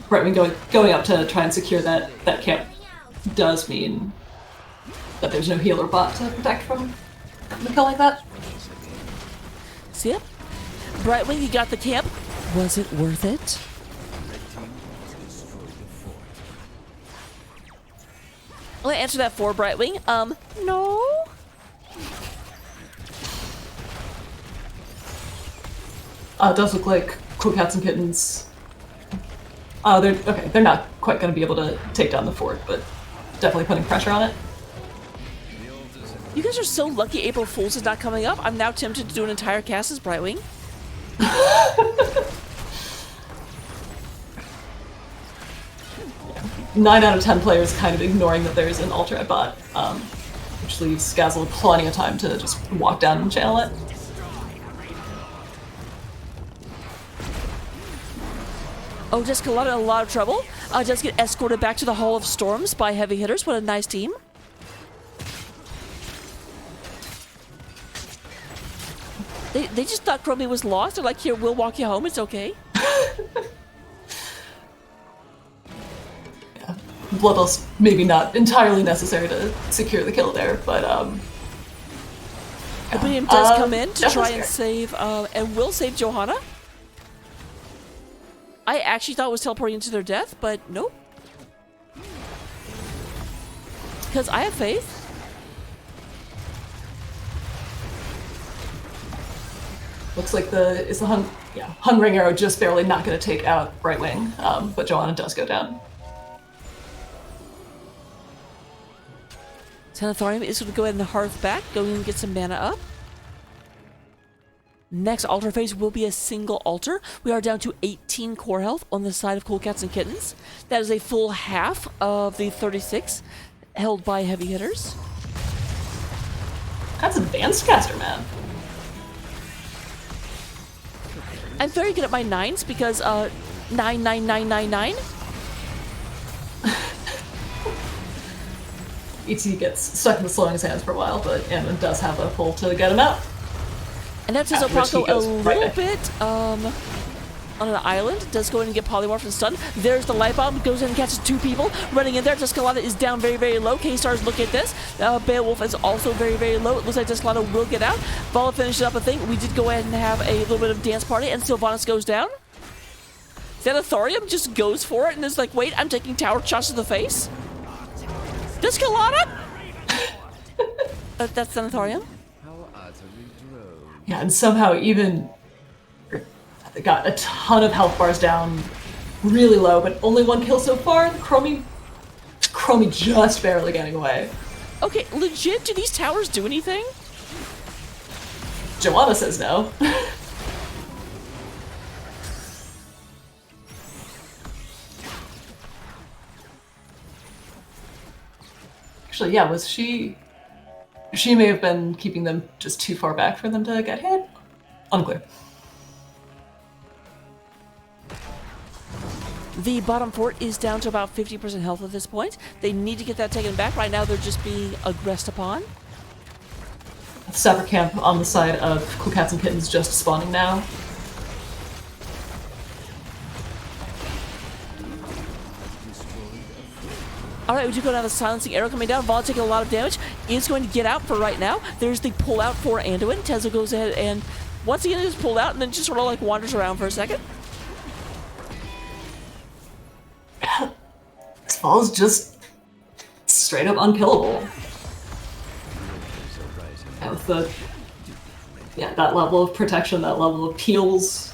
Brightwing going up to try and secure that camp does mean that there's no healer bot to protect from the kill like that. See ya. Brightwing, you got the camp. Was it worth it? I'm gonna answer that for Brightwing. No. It does look like Cool Cats and Kittens. They're not quite going to be able to take down the fort, but definitely putting pressure on it. You guys are so lucky April Fool's is not coming up. I'm now tempted to do an entire cast as Brightwing. 9 out of 10 players kind of ignoring that there's an Ultra bot, which leaves Gazel plenty of time to just walk down and channel it. Oh, Jessica, in a lot of trouble. Just get escorted back to the Hall of Storms by heavy hitters. What a nice team. They just thought Chromie was lost. They're like, here, we'll walk you home. It's okay. Yeah. Bloodlust maybe not entirely necessary to secure the kill there, but Obedium does come in to try scary. and save, and will save Johanna. I actually thought it was teleporting into their death, but nope. Because I have faith. Looks like Hungering Arrow just barely not going to take out Brightwing, but Johanna does go down. Sanathorium is going to go ahead and hearth back, go in and get some mana up. Next altar phase will be a single altar. We are down to 18 core health on the side of Cool Cats and Kittens. That is a full half of the 36 held by heavy hitters. That's advanced caster, man. I'm very good at my 9s because 99999. ET gets stuck in the slowing his hands for a while, but Anna does have a pull to get him out. And that's his After which he Opaco a goes little right back. bit on an island. Does go in and get polymorphed and stunned. There's the light bomb. Goes in and catches 2 people. Running in there. Descalada is down very, very low. K-Stars look at this. Beowulf is also very, very low. It looks like Descalada will get out. Vala finishes up a thing. We did go ahead and have a little bit of dance party, and Sylvanas goes down. Thorium just goes for it and is like, wait, I'm taking tower shots to the face? Descalada? That's Thorium. Yeah, and somehow even they got a ton of health bars down really low, but only 1 kill so far. Chromie just barely getting away. Okay, legit, do these towers do anything? Joanna says no. Actually, yeah, was she... She may have been keeping them just too far back for them to get hit? Unclear. The bottom fort is down to about 50% health at this point. They need to get that taken back. Right now, they're just being aggressed upon. Sapper camp on the side of Cool Cats and Kittens just spawning now. Alright, we do go down the silencing arrow coming down. Vala taking a lot of damage. Is going to get out for right now. There's the pull out for Anduin. Tezo goes ahead and once again is pulled out and then just sort of like wanders around for a second. This Vala's just straight up unkillable. And with the... Yeah, that level of protection, that level of peels.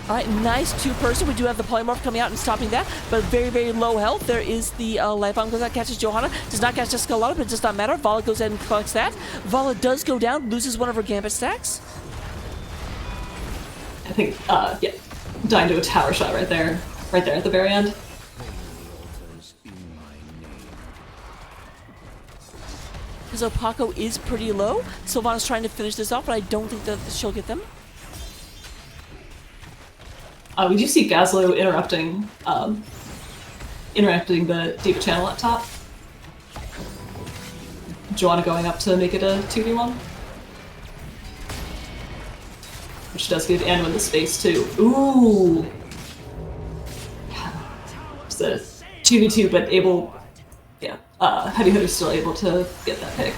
Alright, nice 2-person. We do have the polymorph coming out and stopping that, but very, very low health. There is the life bomb goes out, catches Johanna. Does not catch Descalada, but it does not matter. Vala goes ahead and collects that. Vala does go down, loses one of her gambit stacks. I think, yeah, dying to a tower shot right there at the very end. Because Opako is pretty low. Sylvana's trying to finish this off, but I don't think that she'll get them. We do see Gazlo interrupting the Diva channel up top. Joanna going up to make it a 2v1. Which does give Anduin the space too. Ooh! It's a 2v2, but able... Yeah, Heavy Hitterz still able to get that pick.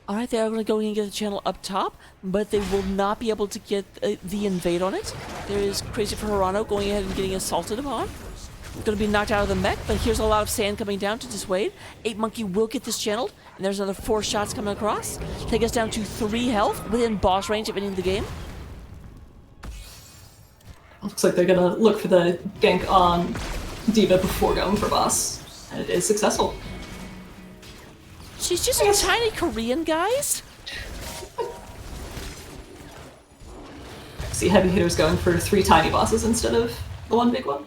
Alright, they are going to go in and get the channel up top, but they will not be able to get the invade on it. There is Crazy for Hirano going ahead and getting assaulted upon. Going to be knocked out of the mech, but here's a lot of sand coming down to dissuade. 8 Monkey will get this channeled, and there's another 4 shots coming across. Take us down to 3 health within boss range of ending the game. Looks like they're gonna look for the gank on Diva before going for boss, and it is successful. She's just a tiny Korean, guys. See Heavy Hitterz going for 3 tiny bosses instead of the 1 big one.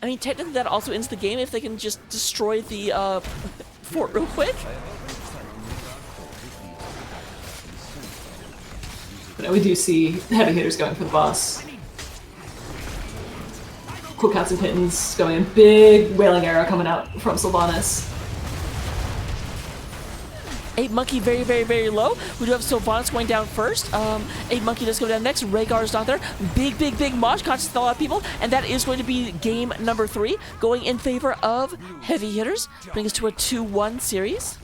I mean, technically that also ends the game if they can just destroy the fort real quick. But we do see Heavy Hitterz going for the boss. Cool Cats and Kittens going in. Big Wailing Arrow coming out from Sylvanas. 8 Monkey very, very, very low. We do have Sylvanas going down first. 8 Monkey does go down next. Rhaegar's not there. Big, big, big mosh. Conscious a lot of people. And that is going to be game number 3, going in favor of Heavy Hitterz. Bring us to a 2-1 series.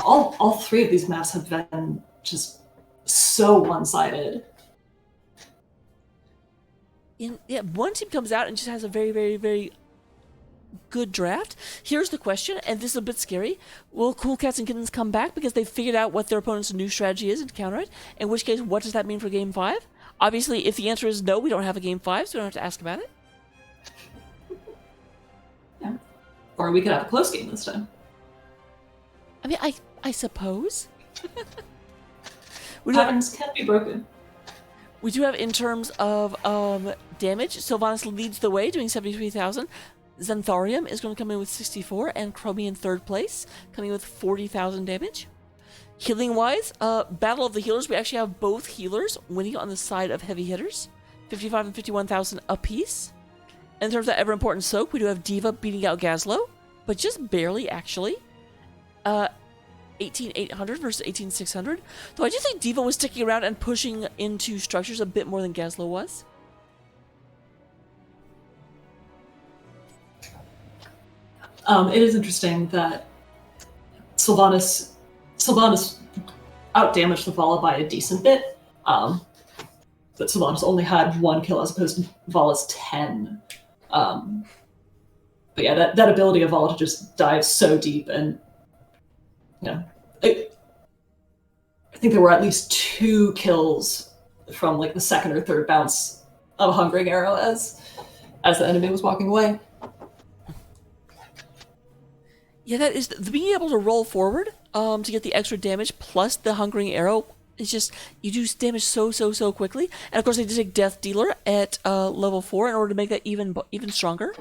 All 3 of these maps have been just so one-sided. Yeah, one team comes out and just has a very, very, very good draft. Here's the question, and this is a bit scary. Will Cool Cats and Kittens come back because they've figured out what their opponent's new strategy is and to counter it? In which case, what does that mean for Game 5? Obviously, if the answer is no, we don't have a Game 5, so we don't have to ask about it. Yeah. Or we could have a close game this time. I mean, I suppose. Patterns can be broken. We do have, in terms of damage, Sylvanas leads the way, doing 73,000. Xantharium is going to come in with 64, and Chromie in third place, coming in with 40,000 damage. Healing-wise, Battle of the Healers, we actually have both healers winning on the side of heavy hitters, 55 and 51,000 apiece. In terms of ever-important soak, we do have Diva beating out Gazlo, but just barely, actually. 18,800 versus 18,600. Though I do think Diva was sticking around and pushing into structures a bit more than Gazlo was. It is interesting that Sylvanas outdamaged the Vala by a decent bit, but Sylvanas only had 1 kill as opposed to Vala's 10. But yeah, that ability of Vala to just dive so deep, and I think there were at least 2 kills from like the second or third bounce of a Hungering Arrow as the enemy was walking away. Yeah, that is being able to roll forward to get the extra damage plus the Hungering Arrow. It's just, you do damage so quickly. And of course they did take Death Dealer at level 4 in order to make that even stronger.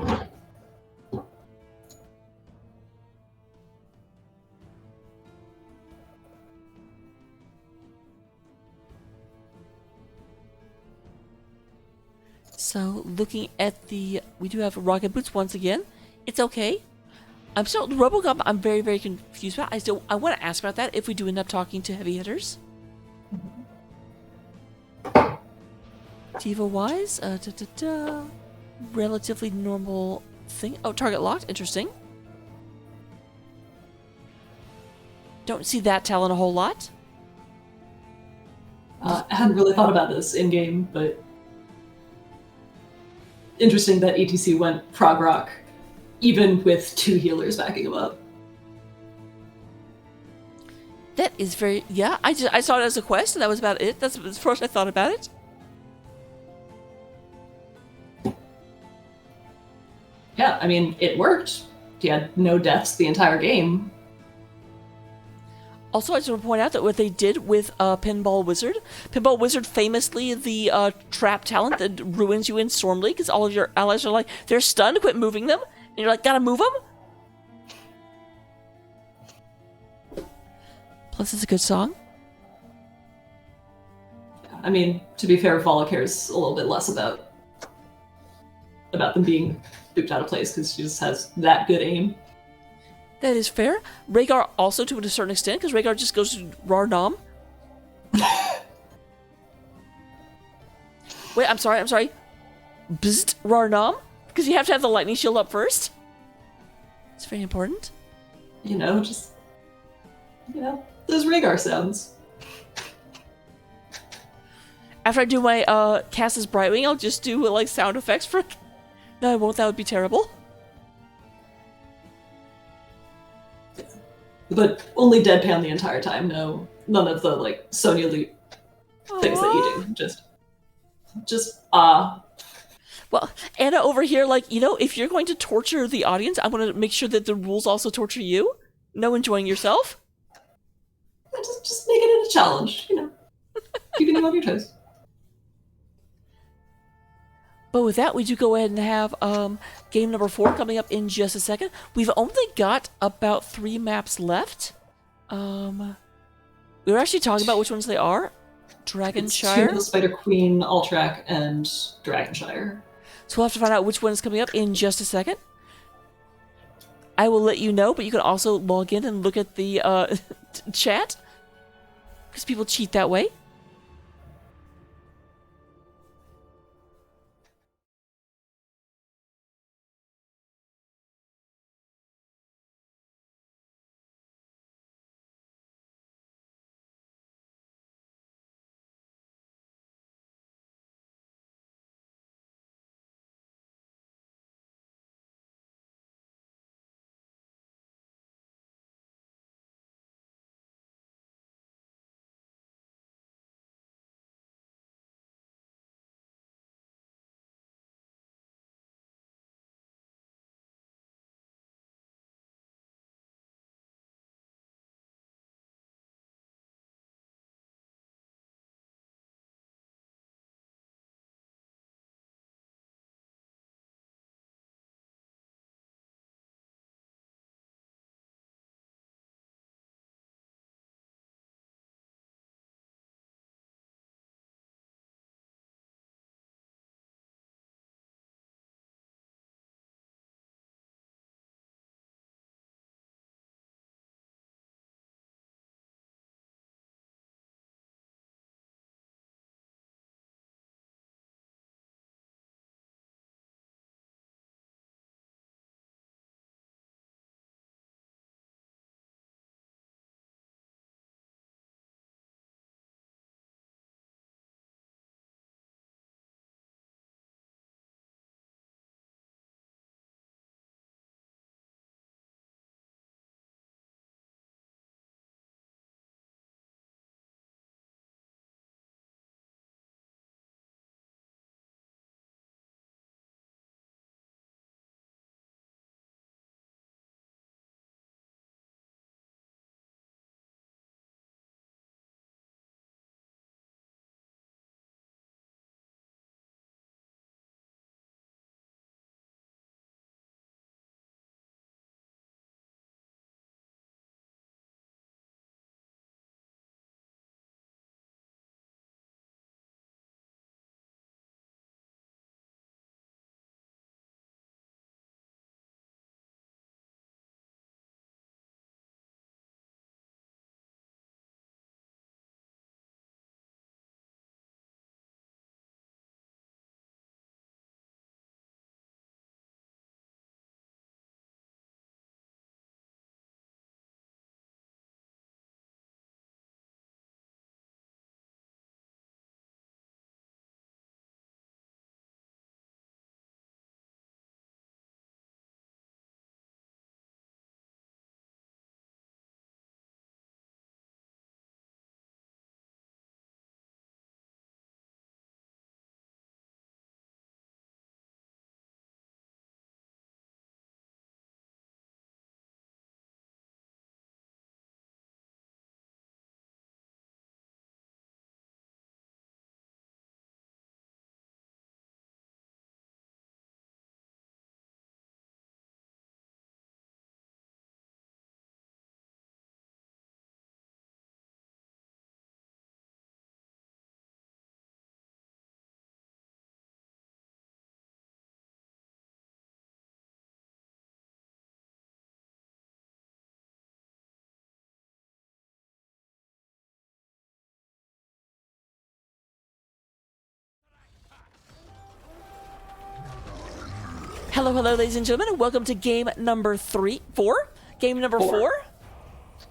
So looking at we do have Rocket Boots once again. It's okay. I'm still, the Robocop I'm very confused about. I want to ask about that if we do end up talking to heavy hitters. Diva-wise, relatively normal thing. Oh, target locked, interesting. Don't see that talent a whole lot. I hadn't really thought about this in-game, but interesting that ETC went prog rock, even with 2 healers backing him up. That is very, yeah, I saw it as a quest, and that was about it. That's the first I thought about it. Yeah, I mean, it worked. He had no deaths the entire game. Also, I just want to point out that what they did with Pinball Wizard famously the trap talent that ruins you in Storm League, because all of your allies are like, they're stunned, quit moving them, and you're like, gotta move them? Plus, it's a good song. I mean, to be fair, Vala cares a little bit less about them being booped out of place, because she just has that good aim. That is fair. Rhaegar also, to a certain extent, because Rhaegar just goes to Rar-Nom. Wait, I'm sorry. Bzzzt, Rar-Nom? Because you have to have the lightning shield up first. It's very important. Those Rhaegar sounds. After I do my cast as Brightwing, I'll just do like sound effects for... No, I won't. That would be terrible. But only deadpan the entire time. No, none of the like Sonya Loot things that you do. Just Well, Anna over here, like, if you're going to torture the audience, I'm going to make sure that the rules also torture you. No enjoying yourself. Just make it a challenge. Keeping you on your toes. But with that, we do go ahead and have game number 4 coming up in just a second. We've only got about 3 maps left. We were actually talking about which ones they are. Dragonshire. It's the Spider Queen, Alterac, and Dragonshire. So we'll have to find out which one is coming up in just a second. I will let you know, but you can also log in and look at the chat, because people cheat that way. Hello, ladies and gentlemen, and welcome to game number 4. Game number 4.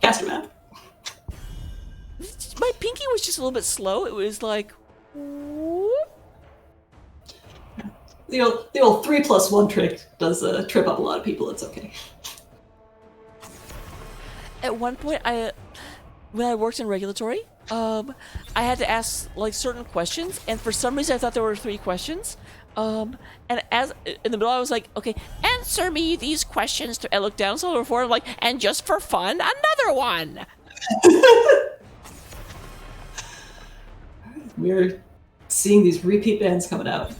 Caster map. My pinky was just a little bit slow. It was like, whoop. The old 3+1 trick does trip up a lot of people. It's okay. At one point, when I worked in regulatory, I had to ask like certain questions, and for some reason I thought there were 3 questions. And as in the middle, I was like, okay, answer me these questions. I looked down, so before I'm like, and just for fun, another one. We're seeing these repeat bans coming out.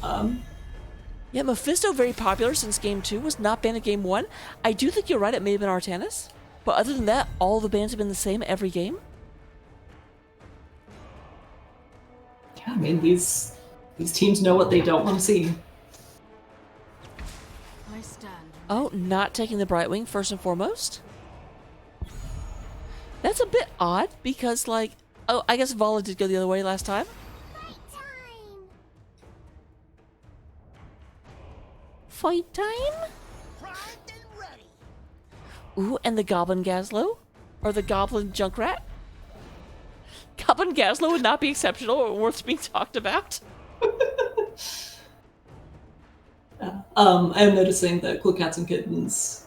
Yeah, Mephisto, very popular since game 2, was not banned in game 1. I do think you're right, it may have been Artanis. But other than that, all the bans have been the same every game. Yeah, I mean, these teams know what they don't want to see. I stand. Oh, not taking the Brightwing first and foremost. That's a bit odd because, like, oh, I guess Vala did go the other way last time. Fight time? Ooh, and the Goblin Gazlo? Or the Goblin Junkrat? Goblin Gazlo would not be exceptional or worth being talked about. I am noticing that Cool Cats and Kittens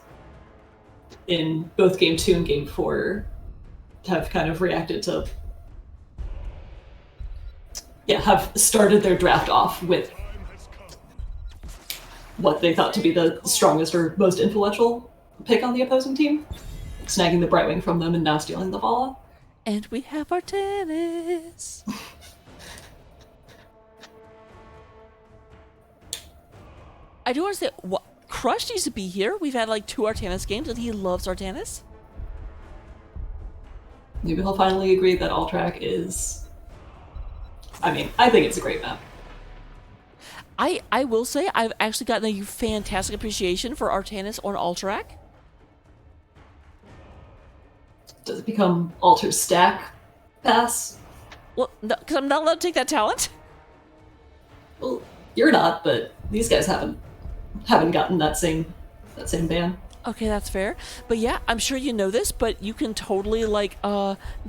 in both game 2 and game 4 have kind of reacted to, have started their draft off with what they thought to be the strongest or most influential pick on the opposing team, snagging the Brightwing from them and now stealing the Vala. And we have our tennis. I do want to say, Crush needs to be here. We've had like 2 Artanis games, and he loves Artanis. Maybe he'll finally agree that Alterac is... I mean, I think it's a great map. I will say, I've actually gotten a fantastic appreciation for Artanis on Alterac. Does it become Alter's stack pass? Well, no, because I'm not allowed to take that talent. Well, you're not, but these guys haven't gotten that same ban. Okay, that's fair. But yeah, I'm sure you know this, but you can totally like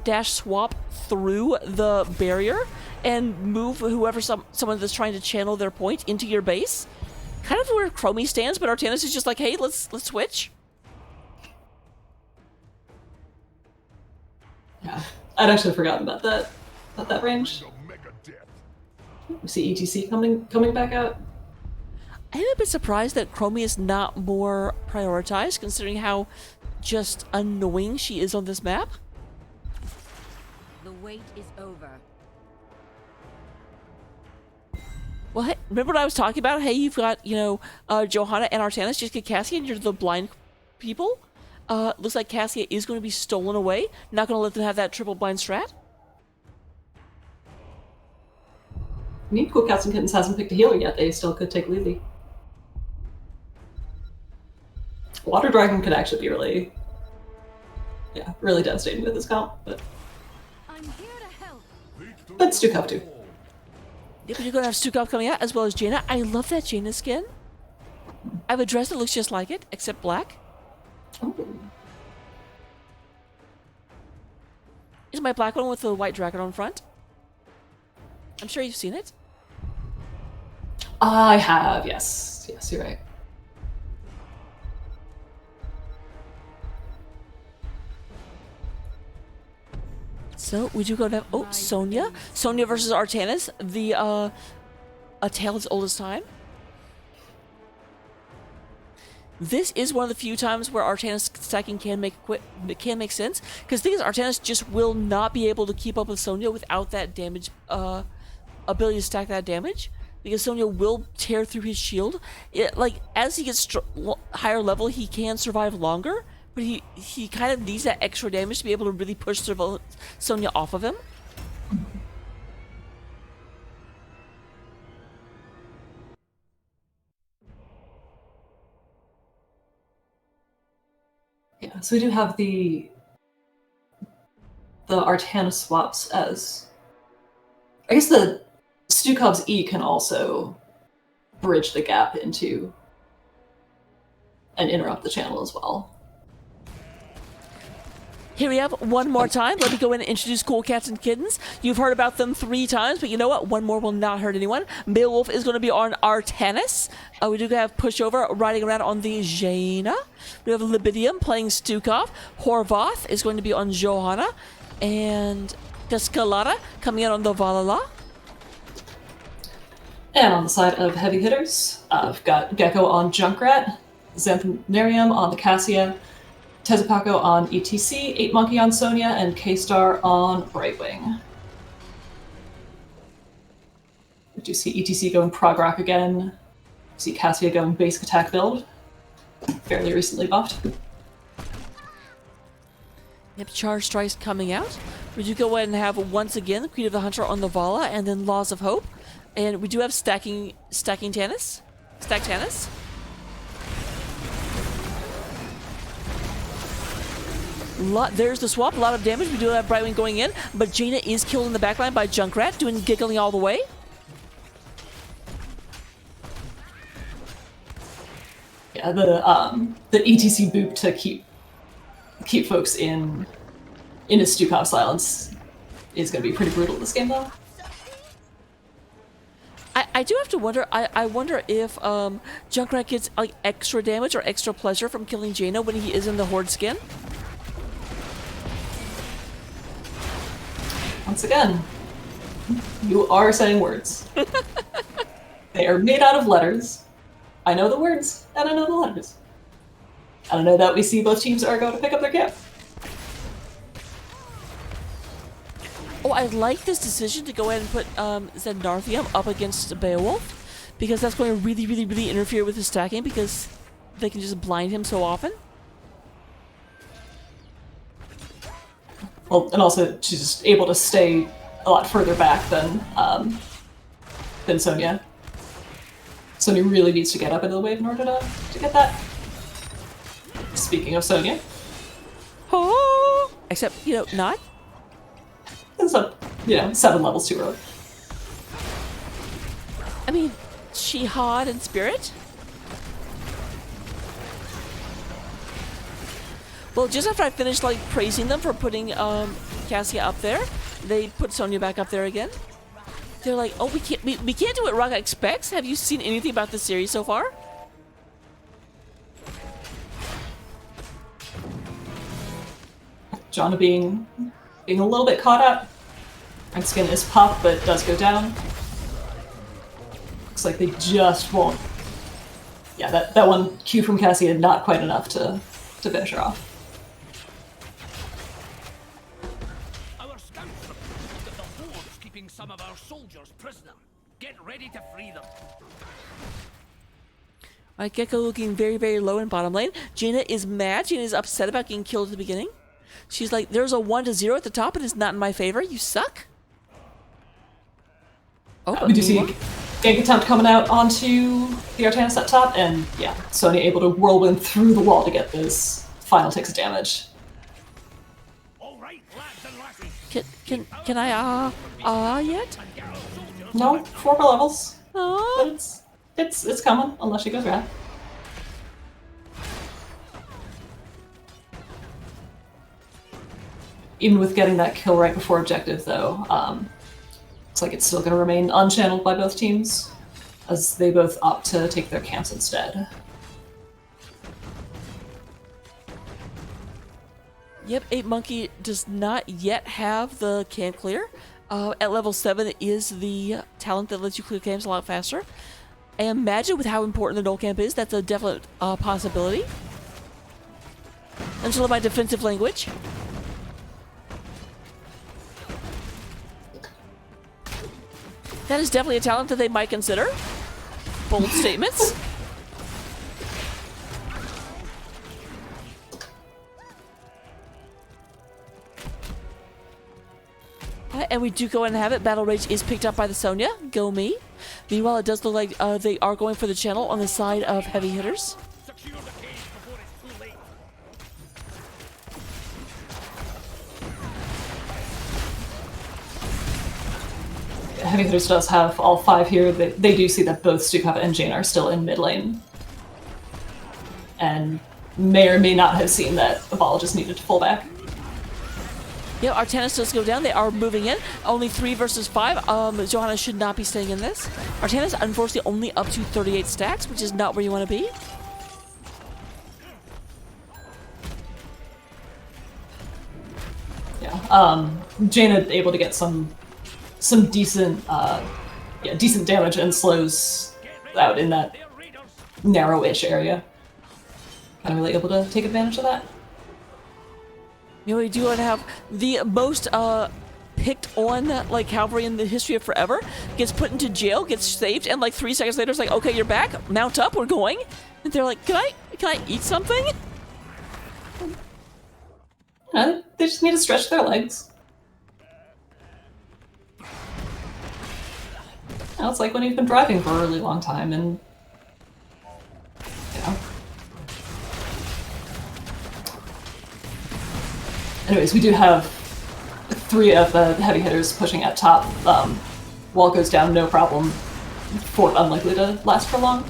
dash swap through the barrier and move whoever someone that's trying to channel their point into your base. Kind of where Chromie stands, but Artanis is just like, hey, let's switch. Yeah, I'd actually forgotten about that range. We see ETC coming back out. I'm a bit surprised that Chromie is not more prioritized, considering how just annoying she is on this map. The wait is over. Well, hey, remember what I was talking about? Hey, you've got, Johanna and Artanis, just get Cassia and you're the blind people. Looks like Cassia is going to be stolen away. Not going to let them have that triple blind strat. Cool Cats and Kittens hasn't picked a healer yet. They still could take Lily. Water Dragon could actually be really devastating with this comp, but I'm here to help. that's Stukov too. Yeah, but you're going to have Stukov coming out, as well as Jaina. I love that Jaina skin. I have a dress that looks just like it, except black. Ooh. Is my black one with the white dragon on front? I'm sure you've seen it. I have, yes. Yes, you're right. So we do go to have, Sonya. Sonya versus Artanis, the A Tale as Old as Time. This is one of the few times where Artanis stacking can make sense, because the thing is, Artanis just will not be able to keep up with Sonya without that damage, ability to stack that damage, because Sonya will tear through his shield. As he gets higher level, he can survive longer, but he kind of needs that extra damage to be able to really push Sonya off of him. Yeah, so we do have the Artanis swaps as... I guess the Stukov's E can also bridge the gap into and interrupt the channel as well. Here we have one more time. Let me go in and introduce Cool Cats and Kittens. You've heard about them 3 times, but you know what? One more will not hurt anyone. Beowulf is going to be on Artanis. We do have Pushover riding around on the Jaina. We have Libidium playing Stukov. Horvath is going to be on Johanna. And Descalada coming in on the Valhalla. And on the side of heavy hitters, I've got Gecko on Junkrat, Xanthanarium on the Cassia, Tezupaco on ETC, 8 Monkey on Sonya, and K-Star on Brightwing. We do see ETC going prog rock again. We see Cassia going basic attack build, fairly recently buffed. Yep, Charge Strikes coming out. We do go ahead and have once again Creed of the Hunter on the Vala, and then Laws of Hope. And we do have stacking Tannis. Stack Tannis. There's the swap, a lot of damage. We do have Brightwing going in, but Jaina is killed in the backline by Junkrat, doing giggling all the way. Yeah, the ETC boop to keep folks in a Stukov silence is going to be pretty brutal this game, though. I do have to wonder. I wonder if Junkrat gets like extra damage or extra pleasure from killing Jaina when he is in the Horde skin. Once again, you are saying words. They are made out of letters. I know the words, and I know the letters. And I know that we see both teams are going to pick up their camp. Oh, I like this decision to go ahead and put Zendarthium up against Beowulf, because that's going to really, really, really interfere with his stacking, because they can just blind him so often. Well, and also she's just able to stay a lot further back than Sonya. Sonya really needs to get up into the wave in order to get that. Speaking of Sonya. Oh! Except, you know, not. It's up, 7 levels too early. I mean, Jihad and Spirit? Well, just after I finished, like, praising them for putting Cassia up there, they put Sonya back up there again. They're like, oh, we can't do what Raga expects? Have you seen anything about this series so far? Jonna being a little bit caught up. Red skin is pop, but does go down. Looks like they just won't. Yeah, that one Q from Cassia, not quite enough to finish her off. Our scouts reported that the Horde's keeping some of our soldiers prisoner. Get ready to free them. Alright, Gecko looking very, very low in bottom lane. Jaina is mad. Jaina is upset about getting killed at the beginning. She's like, there's a 1-0 at the top and it's not in my favor. You suck. Oh, We do see gank attempt coming out onto the Artanis up top, and yeah, Sonya able to whirlwind through the wall to get those final ticks of damage. All right, lads and lasses. Can I yet? No, 4 more levels, Oh. but it's coming unless she goes red. Even with getting that kill right before objective, though, looks like it's still going to remain unchanneled by both teams, as they both opt to take their camps instead. Yep, 8 Monkey does not yet have the camp clear. At level 7 is the talent that lets you clear camps a lot faster. And imagine with how important the null camp is, that's a definite possibility. Until my defensive language. That is definitely a talent that they might consider. Bold statements. And we do go and have it. Battle Rage is picked up by the Sonya. Go me. Meanwhile, it does look like they are going for the channel on the side of heavy hitters. Secure the cage before it's too late. Heavy hitters does have all 5 here. They do see that both Stukov and Jane are still in mid lane. and may or may not have seen that Avala just needed to pull back. Yeah, Artanis does go down. They are moving in. Only 3 versus 5. Johanna should not be staying in this. Artanis, unfortunately, only up to 38 stacks, which is not where you want to be. Yeah, Jaina able to get some decent, decent damage and slows out in that narrow-ish area. Kind of really able to take advantage of that. You know, we do want to have the most picked on like cavalry in the history of forever. Gets put into jail, gets saved, and like 3 seconds later, it's like, okay, you're back. Mount up, we're going. And they're like, can I eat something? They just need to stretch their legs. Now it's like when you've been driving for a really long time and, you know. Anyways, we do have 3 of the heavy hitters pushing at top. Wall goes down, no problem. Fort unlikely to last for long.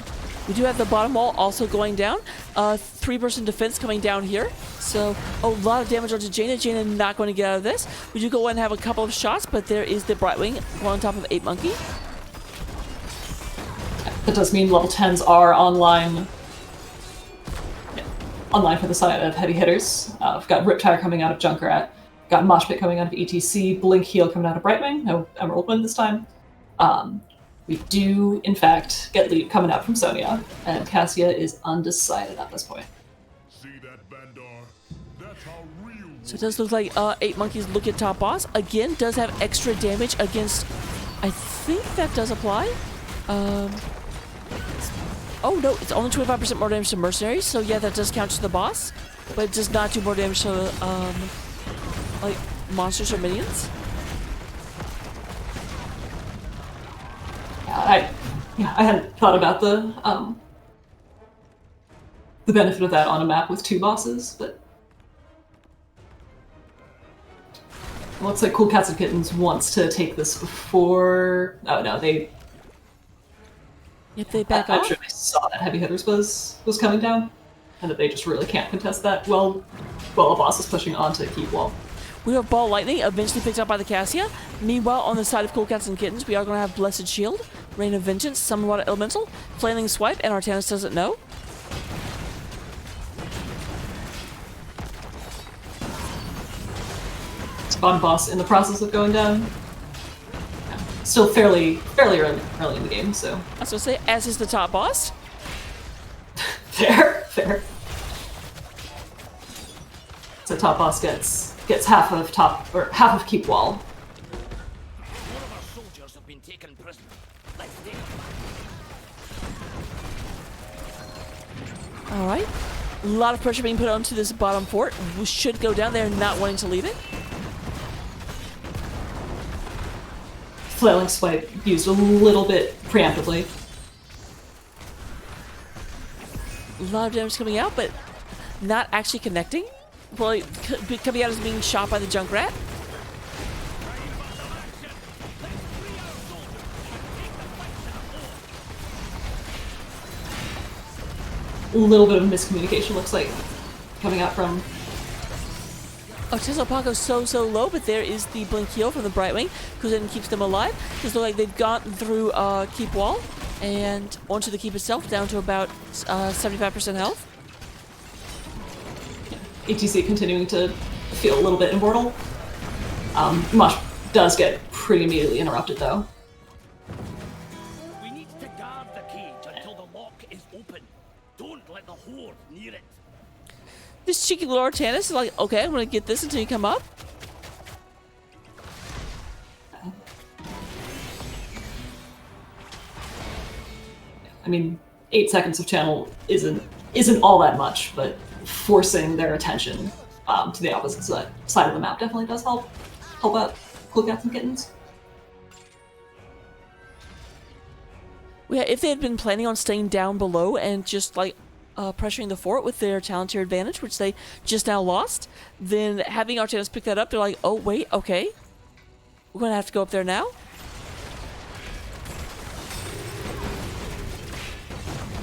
We do have the bottom wall also going down. 3-person defense coming down here. So a lot of damage onto Jaina. Jaina not going to get out of this. We do go and have a couple of shots, but there is the Brightwing one on top of 8 Monkey. That does mean level 10s are online. Yeah, online for the side of heavy hitters. We've got Riptire coming out of Junkrat. Got Moshpit coming out of ETC. Blink Heal coming out of Brightwing. No Emerald Wind this time. We do, in fact, get lead coming out from Sonia, and Cassia is undecided at this point. See that, Bandar? That's how real. So it does look like 8 Monkeys look at top boss. Again, does have extra damage against... I think that does apply. Oh no, it's only 25% more damage to mercenaries, so yeah, that does count to the boss. But it does not do more damage to, like, monsters or minions. I hadn't thought about the benefit of that on a map with 2 bosses, but it looks like Cool Cats and Kittens wants to take this before. Oh no, they. If they back I'm off. sure they saw that Heavy Hitters was coming down, and that they just really can't contest that. Well, a boss is pushing onto Keep Wall. We have Ball Lightning, eventually picked up by the Cassia. Meanwhile, on the side of Cool Cats and Kittens, we are going to have Blessed Shield, Rain of Vengeance, Summon Water Elemental, Flailing Swipe, and Artanis doesn't know. Spawn boss in the process of going down. Yeah, still fairly early in the game, so. I was going to say, as is the top boss. Fair. So top boss gets half of Keep Wall. One of our soldiers have been taken prisoner. Let's take them. Alright. A lot of pressure being put onto this bottom fort. We should go down there, not wanting to leave it. Flailing Swipe used a little bit preemptively. A lot of damage coming out, but not actually connecting. Probably coming out as being shot by the Junkrat. A little bit of miscommunication looks like coming out from. Oh, Tesla Paco's so low, but there is the Blink Heal from the Brightwing, who then keeps them alive. Just look like they've gotten through Keep Wall and onto the keep itself, down to about 75% health. ETC continuing to feel a little bit immortal. Mosh does get pretty immediately interrupted though. We need to guard the cage until the lock is open. Don't let the horde near it. This cheeky little Artanis is like, okay, I'm gonna get this until you come up. I mean, 8 seconds of channel isn't all that much, but forcing their attention to the opposite side of the map definitely does help out Cool Cats and Kittens. Yeah, if they had been planning on staying down below and just like pressuring the fort with their Talonteer advantage, which they just now lost, then having Artanis pick that up, they're like, oh wait, okay, we're gonna have to go up there now.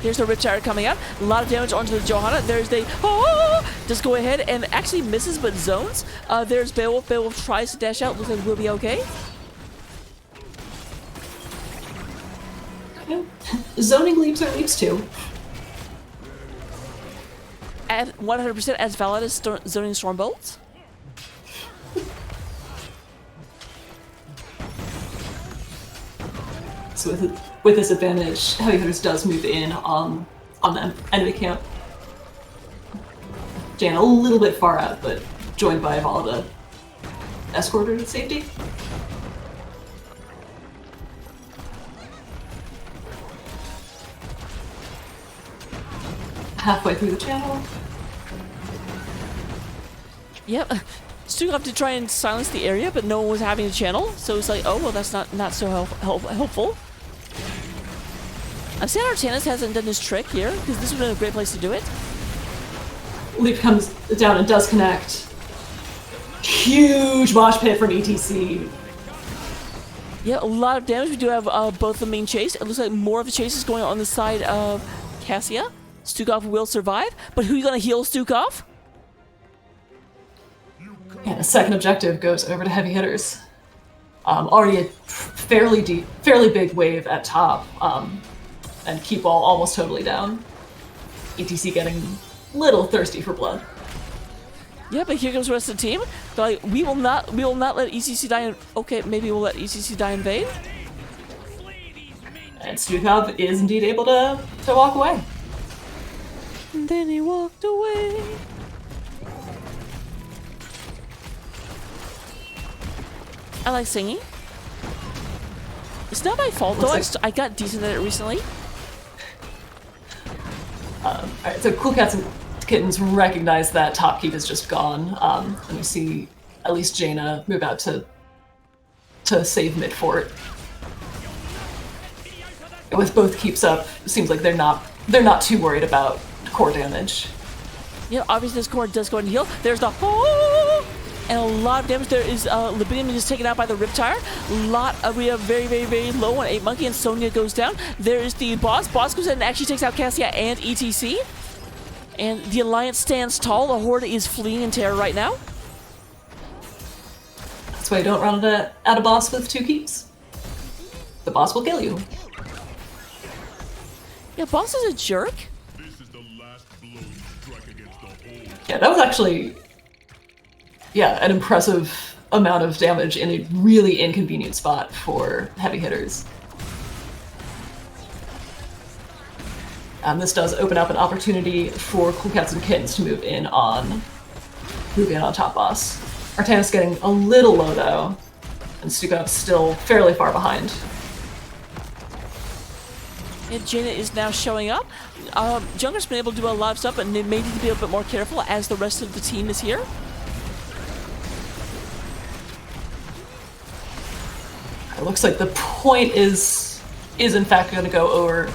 There's the Riptire coming out. A lot of damage onto the Johanna. There's the... Oh! Just go ahead and actually misses, but zones. There's Beowulf. Beowulf tries to dash out. Looks like we'll be okay. Yeah. Zoning leaps are leaps too. At 100% as valid as zoning storm bolts. So with this advantage, Heavy Hitters does move in on the enemy camp. Jan a little bit far out, but joined by Vala to escort her to safety. Halfway through the channel. Yep. Stukov did try and silence the area, but no one was having a channel, so it's like, oh, well, that's not so helpful. I'm sad Artanis hasn't done this trick here, because this would have been a great place to do it. Leap comes down and does connect. Huge mosh pit from ETC. Yeah, a lot of damage. We do have both the main chase. It looks like more of the chase is going on the side of Cassia. Stukov will survive, but who are you going to heal Stukov? And the second objective goes over to Heavy Hitters. Already a fairly big wave at top, and keep all almost totally down. ETC getting a little thirsty for blood. Yeah, but here comes the rest of the team. They're like, we will not let ECC die in... Okay, maybe we'll let ECC die in vain. And Stukov is indeed able to walk away. And then he walked away. I like singing. It's not my fault though. I got decent at it recently. Alright, so Cool Cats and Kittens recognize that top keep is just gone. And we see at least Jaina move out to save mid fort. And with both keeps up, it seems like they're not too worried about core damage. Yeah, obviously this core does go ahead and heal. There's the oh! And a lot of damage. There is Libidium is taken out by the Riptire. We have very low on 8 Monkey, and Sonya goes down. There is the boss. Boss goes in and actually takes out Cassia and ETC. And the Alliance stands tall. The Horde is fleeing in terror right now. That's why you don't run at a boss with 2 keeps. The boss will kill you. Yeah, boss is a jerk. This is the last blow you strike against the whole. Yeah, that was actually, an impressive amount of damage in a really inconvenient spot for Heavy Hitters. This does open up an opportunity for Cool Cats and Kittens to move in on top boss. Artanis getting a little low though, and Stukov still fairly far behind. And Jaina is now showing up. Junker's been able to do a lot of stuff, and they may need to be a bit more careful as the rest of the team is here. It looks like the point is in fact going to go over.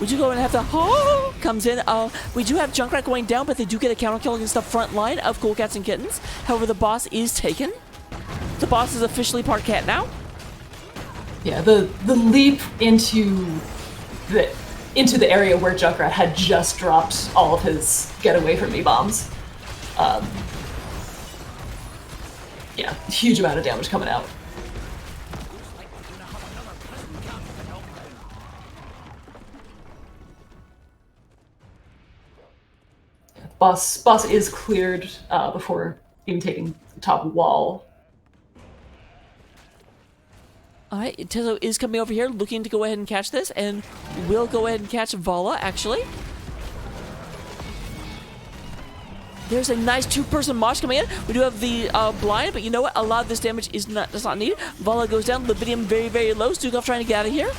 Would you go and have the oh comes in? We do have Junkrat going down, but they do get a counter kill against the front line of Cool Cats and Kittens. However, the boss is taken. The boss is officially part cat now. Yeah, the leap into the area where Junkrat had just dropped all of his get away from me bombs. Huge amount of damage coming out. Boss is cleared before even taking the top wall. Alright, Tezo is coming over here looking to go ahead and catch this, and will go ahead and catch Vala, actually. There's a nice 2-person mosh coming in. We do have the blind, but you know what? A lot of this damage does not need. Vala goes down, Libidium very low. Stukov trying to get out of here.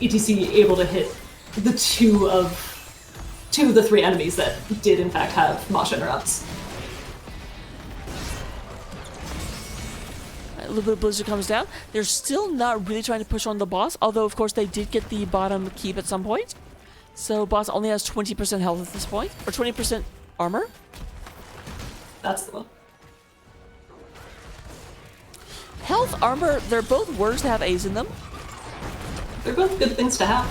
ETC able to hit the two of the 3 enemies that did in fact have mosh interrupts. A little bit of Blizzard comes down. They're still not really trying to push on the boss, although of course they did get the bottom keep at some point. So boss only has 20% health at this point, or 20% armor. That's the one. Health, armor, they're both words to have A's in them. They're both good things to have.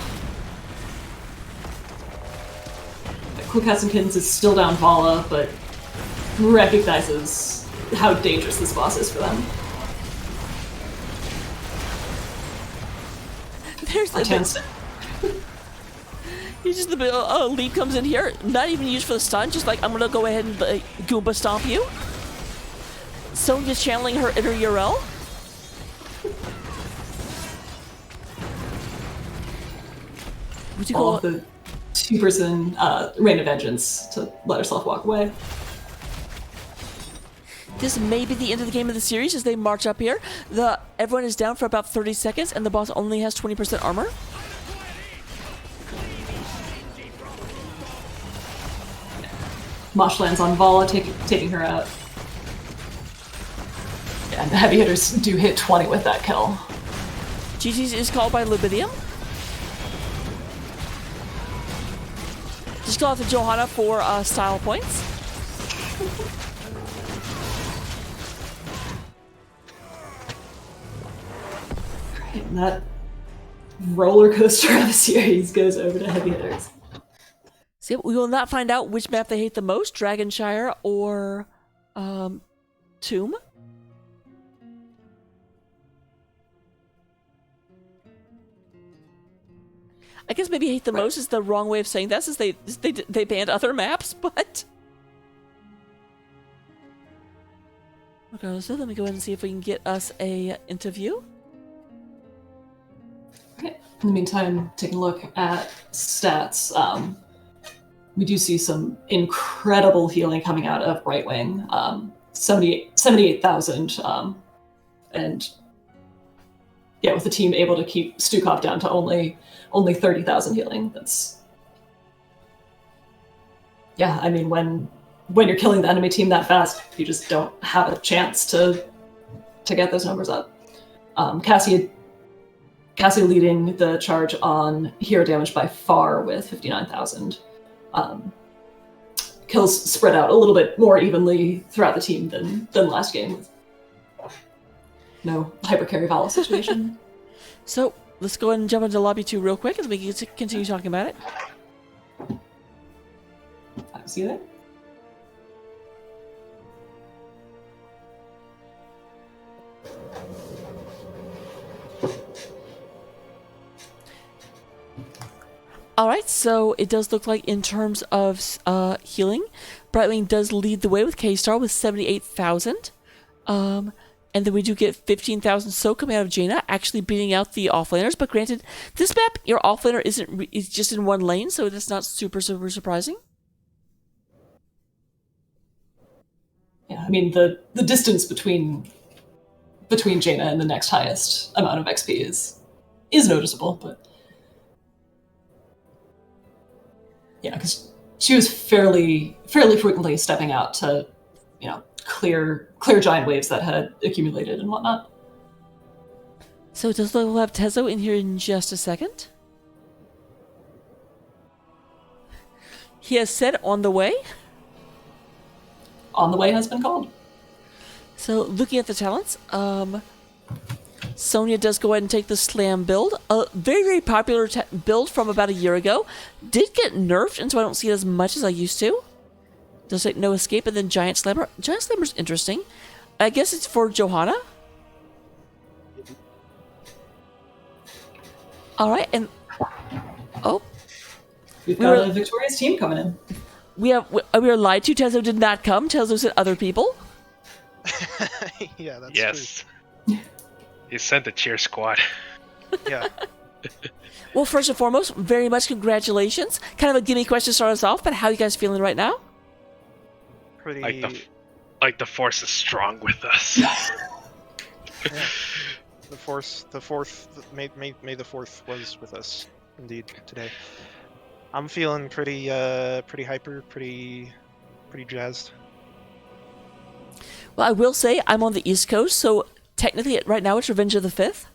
Cool Cats and Kittens is still down Vala, but recognizes how dangerous this boss is for them. There's the Chance. He's just the leap comes in here, not even used for the stun, just like I'm gonna go ahead and Goomba stomp you. Sonya's channeling her inner URL. Would you All call of the 2-person Rain of Vengeance to let herself walk away. This may be the end of the game of the series as they march up here. Everyone is down for about 30 seconds, and the boss only has 20% armor. Mosh lands on Vala, taking her out. Yeah, and the heavy hitters do hit 20 with that kill. GG's is called by Lubidium. Just go out to Johanna for style points. And that roller coaster of a series goes over to heavy hitters. See, we will not find out which map they hate the most, Dragonshire or Tomb. I guess maybe hate the most is the wrong way of saying that, since they banned other maps, but... Okay, so let me go ahead and see if we can get us a interview. Okay. In the meantime, taking a look at stats, we do see some incredible healing coming out of Right Wing. 78,000, and yeah, with the team able to keep Stukov down to only 30,000 healing. That's, yeah. I mean, when you're killing the enemy team that fast, you just don't have a chance to get those numbers up. Cassie leading the charge on hero damage by far with 59,000. Kills spread out a little bit more evenly throughout the team than last game. No hyper carry Vala situation. So let's go ahead and jump into lobby 2 real quick as we can continue talking about it. I see that. All right, so it does look like in terms of healing, Brightwing does lead the way with K-Star with 78,000. And then we do get 15,000 so coming out of Jaina, actually beating out the offlaners. But granted, this map, your offlaner is just in one lane, so it's not super surprising. Yeah, I mean the distance between Jaina and the next highest amount of XP is noticeable, but yeah, because she was fairly frequently stepping out to, clear giant waves that had accumulated and whatnot. So it does look like we'll have Tezo in here in just a second. He has said on the way. On the way has been called. So looking at the talents, Sonya does go ahead and take the Slam build. A very, very popular build from about a year ago. Did get nerfed, and so I don't see it as much as I used to. Does like No Escape, and then Giant Slammer. Giant Slammer's interesting. I guess it's for Johanna. All right, and We've got a victorious team coming in. we were lied to. Tezo did not come. Tezo said other people. Yeah, that's yes. He sent the cheer squad. true. Yeah. Well, first and foremost, very much congratulations. Kind of a gimme question to start us off, but how are you guys feeling right now? Pretty. Like the force is strong with us. Yeah. The fourth. May the fourth was with us, indeed, today. I'm feeling pretty hyper, pretty jazzed. Well, I will say I'm on the East Coast, so technically right now it's Revenge of the 5th.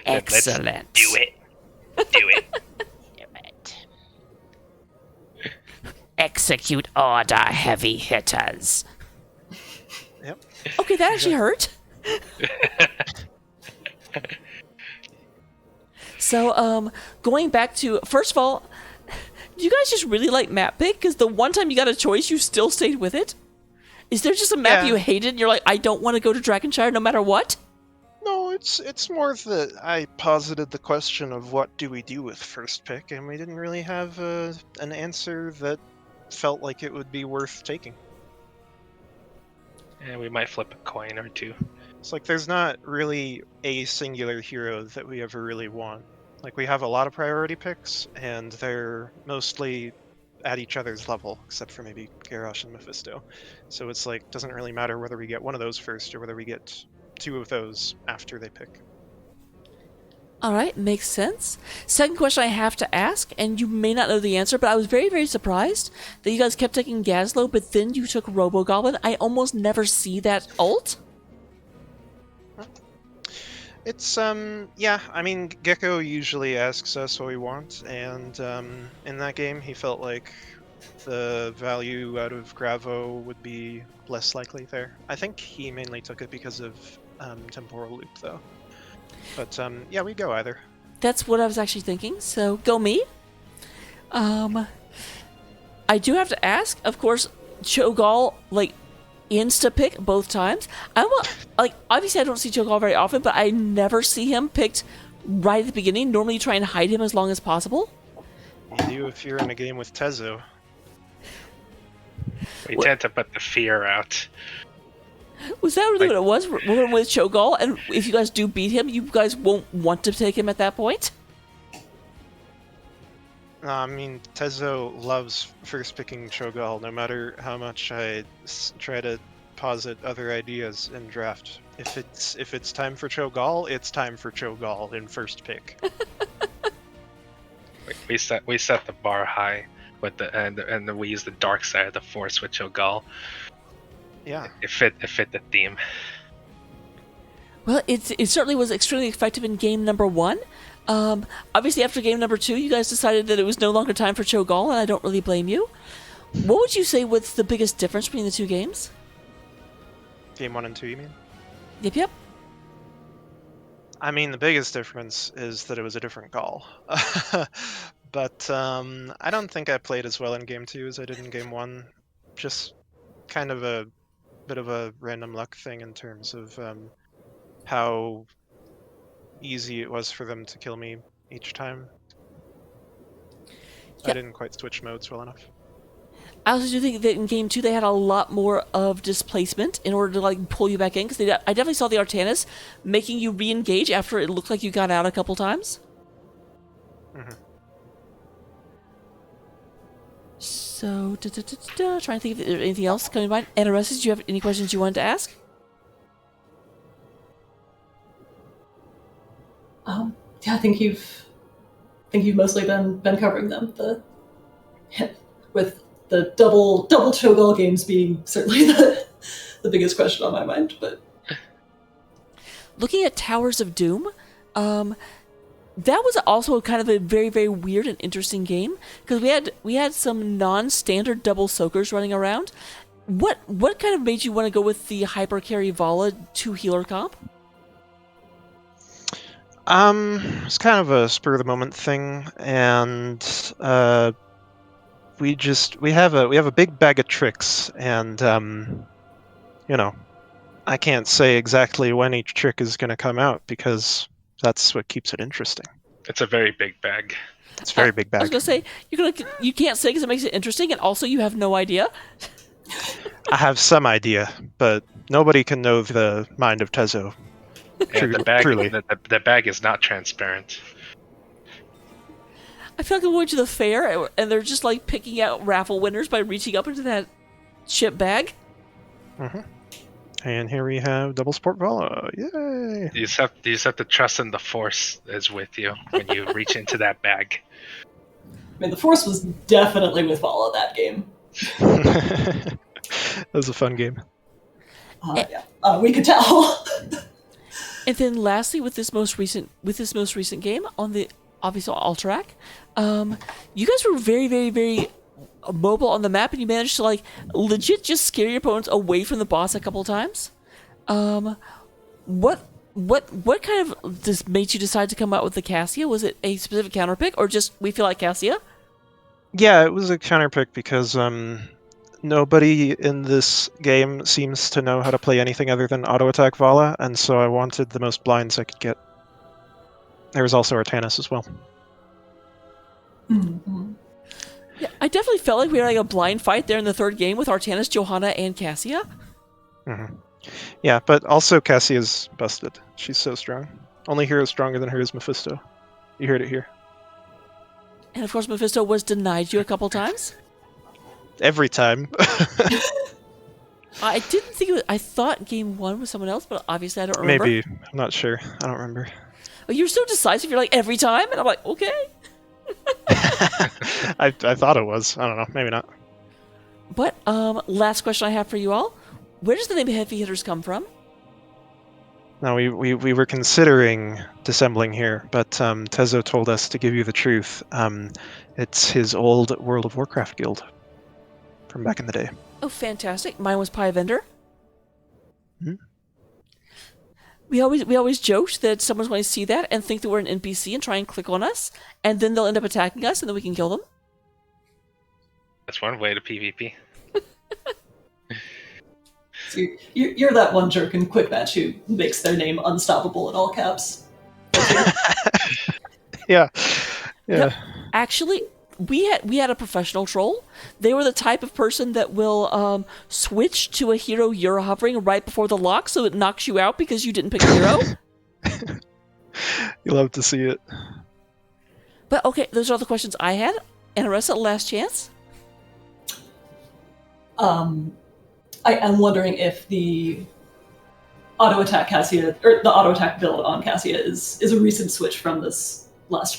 Excellent. Let's do it. Do it. Execute order, heavy hitters. Okay, that actually hurt. So, going back to, first of all, do you guys just really like map pick? Because the one time you got a choice, you still stayed with it? Is there just a map Yeah. you hated and you're like, I don't want to go to Dragonshire no matter what? No, it's more that I posited the question of what do we do with first pick, and we didn't really have an answer that felt like it would be worth taking. Yeah, we might flip a coin or two. It's like there's not really a singular hero that we ever really want. Like we have a lot of priority picks, and they're mostly at each other's level, except for maybe Garrosh and Mephisto. So it's like doesn't really matter whether we get one of those first or whether we get two of those after they pick. All right, makes sense. Second question I have to ask, and you may not know the answer, but I was very, very surprised that you guys kept taking Gazlo, but then you took Robo-Goblin. I almost never see that ult. It's yeah, I mean Gecko usually asks us what we want, and in that game he felt like the value out of Gravo would be less likely there. I think he mainly took it because of temporal loop though. But yeah, we go either. That's what I was actually thinking, so go me. I do have to ask, of course, Cho'Gall, like, insta-pick both times. Like, obviously I don't see Cho'Gall very often, but I never see him picked right at the beginning. Normally you try and hide him as long as possible. You do if you're in a game with Tezo. We tend to put the fear out. Was that really what it was? We're with Cho'Gall, and if you guys do beat him, you guys won't want to take him at that point? I mean, Tezo loves first picking Cho'Gall, no matter how much I try to posit other ideas in draft. If it's time for Cho'Gall, it's time for Cho'Gall in first pick. We set the bar high with and we use the dark side of the force with Cho'Gall. Yeah. It fit the theme. Well, it certainly was extremely effective in game number 1. Obviously, after game number 2, you guys decided that it was no longer time for Cho'Gall, and I don't really blame you. What would you say was the biggest difference between the two games? Game 1 and 2, you mean? Yep. I mean, the biggest difference is that it was a different call. But I don't think I played as well in game 2 as I did in game 1. Just kind of a bit of a random luck thing in terms of how easy it was for them to kill me each time. Yeah. I didn't quite switch modes well enough. I also do think that in game 2 they had a lot more of displacement in order to like pull you back in, because I definitely saw the Artanis making you re-engage after it looked like you got out a couple times. Mm-hmm. So, trying to think if there's anything else coming to mind. Anaresis, do you have any questions you wanted to ask? Yeah, I think you've mostly been covering them. With the double Cho'Gall games being certainly the biggest question on my mind. But Looking at Towers of Doom, that was also kind of a very, very weird and interesting game, because we had some non-standard double soakers running around. What kind of made you want to go with the hyper carry Vala 2 healer comp? It's kind of a spur of the moment thing, and we have a big bag of tricks, and I can't say exactly when each trick is going to come out because that's what keeps it interesting. It's a very big bag. It's a very big I was bag. gonna say you can't say because it makes it interesting, and also you have no idea. I have some idea, but nobody can know the mind of Tezo. And the bag, Truly. the bag is not transparent. I feel like I'm going to the fair, and they're just like picking out raffle winners by reaching up into that chip bag. Mm-hmm. And here we have double sport Vala. Yay! You just have to trust in the force is with you when you reach into that bag. I mean, the Force was definitely with Vala that game. That was a fun game. We could tell. And then lastly, with this most recent game on the obviously Alterac, you guys were very, very, very mobile on the map, and you managed to like legit just scare your opponents away from the boss a couple times. What kind of just made you decide to come out with the Cassia? Was it a specific counter pick, or just we feel like Cassia? Yeah, it was a counter pick because nobody in this game seems to know how to play anything other than auto attack Vala, and so I wanted the most blinds I could get. There was also Artanis as well. Mm-hmm. Yeah, I definitely felt like we were like a blind fight there in the third game with Artanis, Johanna, and Cassia. Mm-hmm. Yeah, but also Cassia's busted. She's so strong. Only hero stronger than her is Mephisto. You heard it here. And of course, Mephisto was denied you a couple times. Every time. I didn't think it was. I thought game one was someone else, but obviously I don't remember. Maybe. I'm not sure. I don't remember. Oh, you're so decisive. You're like every time, and I'm like, okay. I thought it was. I don't know. Maybe not. But last question I have for you all: where does the name Heavy Hitters come from? No, we were considering dissembling here, but Tezo told us to give you the truth. It's his old World of Warcraft guild from back in the day. Oh, fantastic! Mine was Pie Vendor. Hmm? We always joked that someone's going to see that and think that we're an NPC and try and click on us, and then they'll end up attacking us, and then we can kill them. That's one way to PvP. So you're that one jerk in Quick Match who makes their name unstoppable in all caps. Yeah. Yep. Actually, we had a professional troll. They were the type of person that will switch to a hero you're hovering right before the lock, so it knocks you out because you didn't pick a hero. You love to see it. But okay, those are all the questions I had. And Aressa, last chance. I am wondering if the auto attack Cassia or the auto attack build on Cassia is a recent switch from this last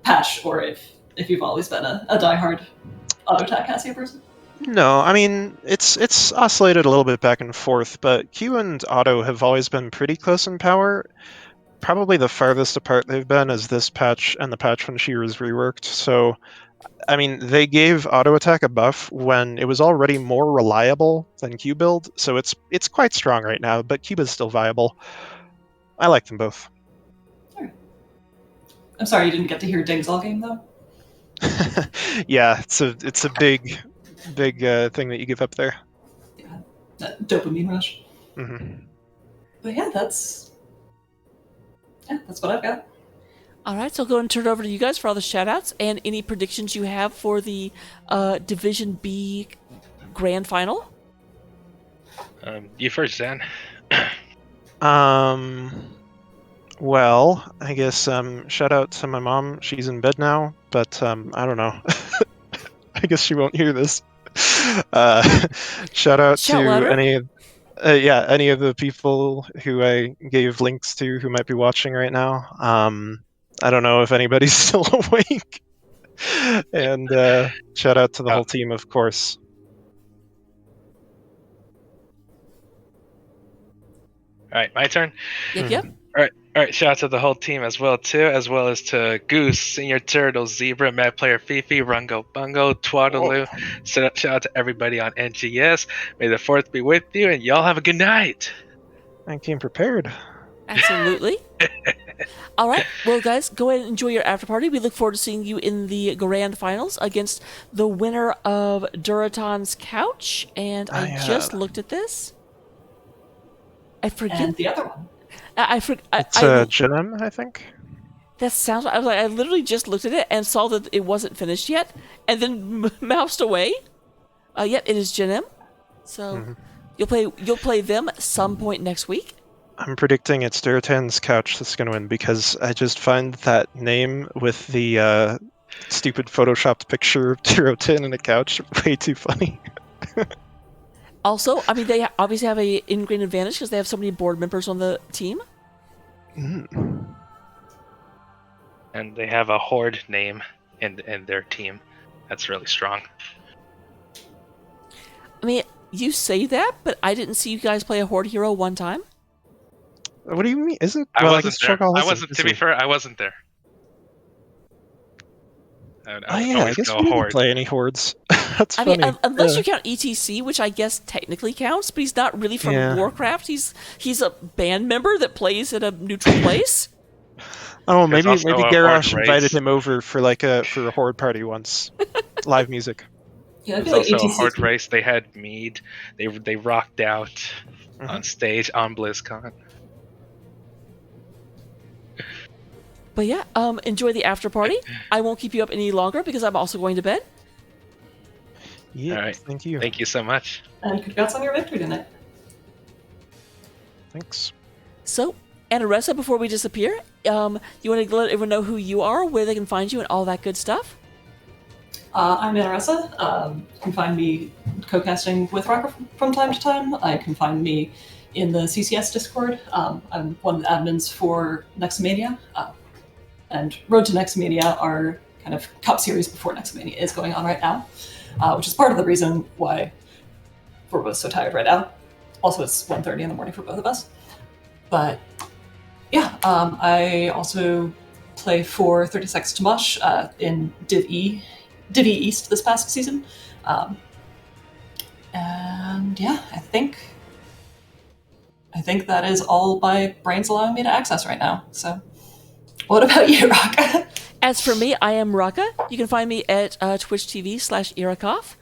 patch, or if you've always been a diehard auto attack Cassia person. No, I mean it's oscillated a little bit back and forth, but Q and Auto have always been pretty close in power. Probably the farthest apart they've been is this patch and the patch when she was reworked. So, I mean, they gave auto attack a buff when it was already more reliable than Q build, so it's quite strong right now. But Q is still viable. I like them both. Right. I'm sorry you didn't get to hear Ding's all game though. Yeah, it's a big thing that you give up there. Yeah, that dopamine rush. Mm-hmm. But yeah, that's what I've got. All right, so I'll go and turn it over to you guys for all the shout-outs and any predictions you have for the Division B Grand Final. You first, Dan. Well, I guess shout out to my mom. She's in bed now, but I don't know. I guess she won't hear this. Shout out Shout to louder. any of the people who I gave links to who might be watching right now. I don't know if anybody's still awake. And shout out to the whole team, of course. All right, my turn. Yep. All right, shout out to the whole team as well as to Goose, Senior Turtle, Zebra, Mad Player Fifi, Rungo Bungo, Twaddaloo. Shout out to everybody on NGS. May the 4th be with you, and y'all have a good night. I came prepared. Absolutely. All right, well, guys, go ahead and enjoy your after party. We look forward to seeing you in the grand finals against the winner of Duraton's Couch. And I just looked at this. I forget And the other one. It's Jinem, I think. That sounds. I was like, I literally just looked at it and saw that it wasn't finished yet, and then moused away. Yep, it is Jinem. So you'll play them some point next week. I'm predicting it's Duratan's Couch that's going to win because I just find that name with the stupid photoshopped picture of Duratan and a couch way too funny. Also, I mean, they obviously have a ingrained advantage because they have so many board members on the team. And they have a Horde name in their team. That's really strong. I mean, you say that, but I didn't see you guys play a Horde hero one time. What do you mean? I wasn't there. To be fair, I wasn't there. I would yeah, I always guess go we didn't horde. play any hordes. That's I funny. mean, unless Yeah. you count ETC, which I guess technically counts, but he's not really from Yeah. Warcraft. He's a band member that plays at a neutral place. Oh, There's maybe also maybe a horde Garrosh invited race. him over for a horde party once. Live music. Yeah, I There's feel like also a ETC. horde race. They had mead. They rocked out Mhm. on stage on BlizzCon. But yeah, enjoy the after party. I won't keep you up any longer because I'm also going to bed. Yeah, All right. thank you. Thank you so much. And congrats on your victory tonight. Thanks. So, Anaressa, before we disappear, you want to let everyone know who you are, where they can find you, and all that good stuff? I'm Anaressa. You can find me co-casting with Rocker from time to time. I can find me in the CCS Discord. I'm one of the admins for Nexomania. And Road to Nexomania, our kind of cup series before Nexomania, is going on right now, which is part of the reason why we're both so tired right now. Also, it's 1:30 in the morning for both of us. But yeah, I also play for 36 Tomash in Div E East this past season. And yeah, I think that is all my brain's allowing me to access right now. So, what about you, Raka? As for me, I am Raka. You can find me at Twitch TV/Irakov.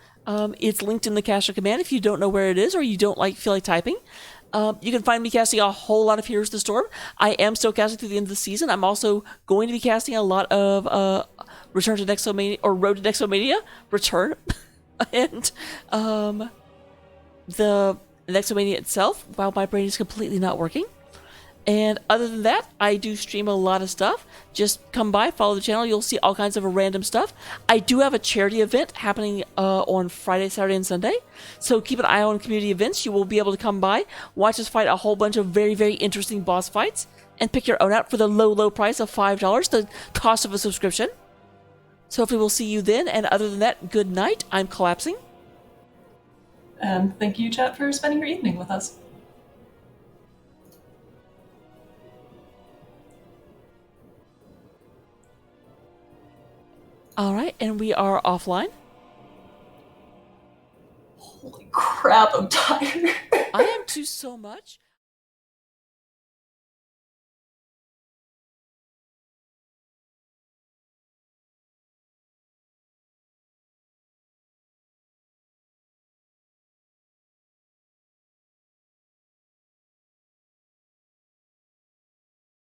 It's linked in the caster command if you don't know where it is or you don't feel like typing. You can find me casting a whole lot of Heroes of the Storm. I am still casting through the end of the season. I'm also going to be casting a lot of Return to Nexomania or Road to Nexomania Return, and the Nexomania itself. While my brain is completely not working. And other than that, I do stream a lot of stuff. Just come by, follow the channel. You'll see all kinds of random stuff. I do have a charity event happening on Friday, Saturday, and Sunday. So keep an eye on community events. You will be able to come by, watch us fight a whole bunch of very, very interesting boss fights, and pick your own out for the low, low price of $5, the cost of a subscription. So hopefully we'll see you then. And other than that, good night. I'm collapsing. And thank you, chat, for spending your evening with us. All right, and we are offline. Holy crap, I'm tired. I am too so much.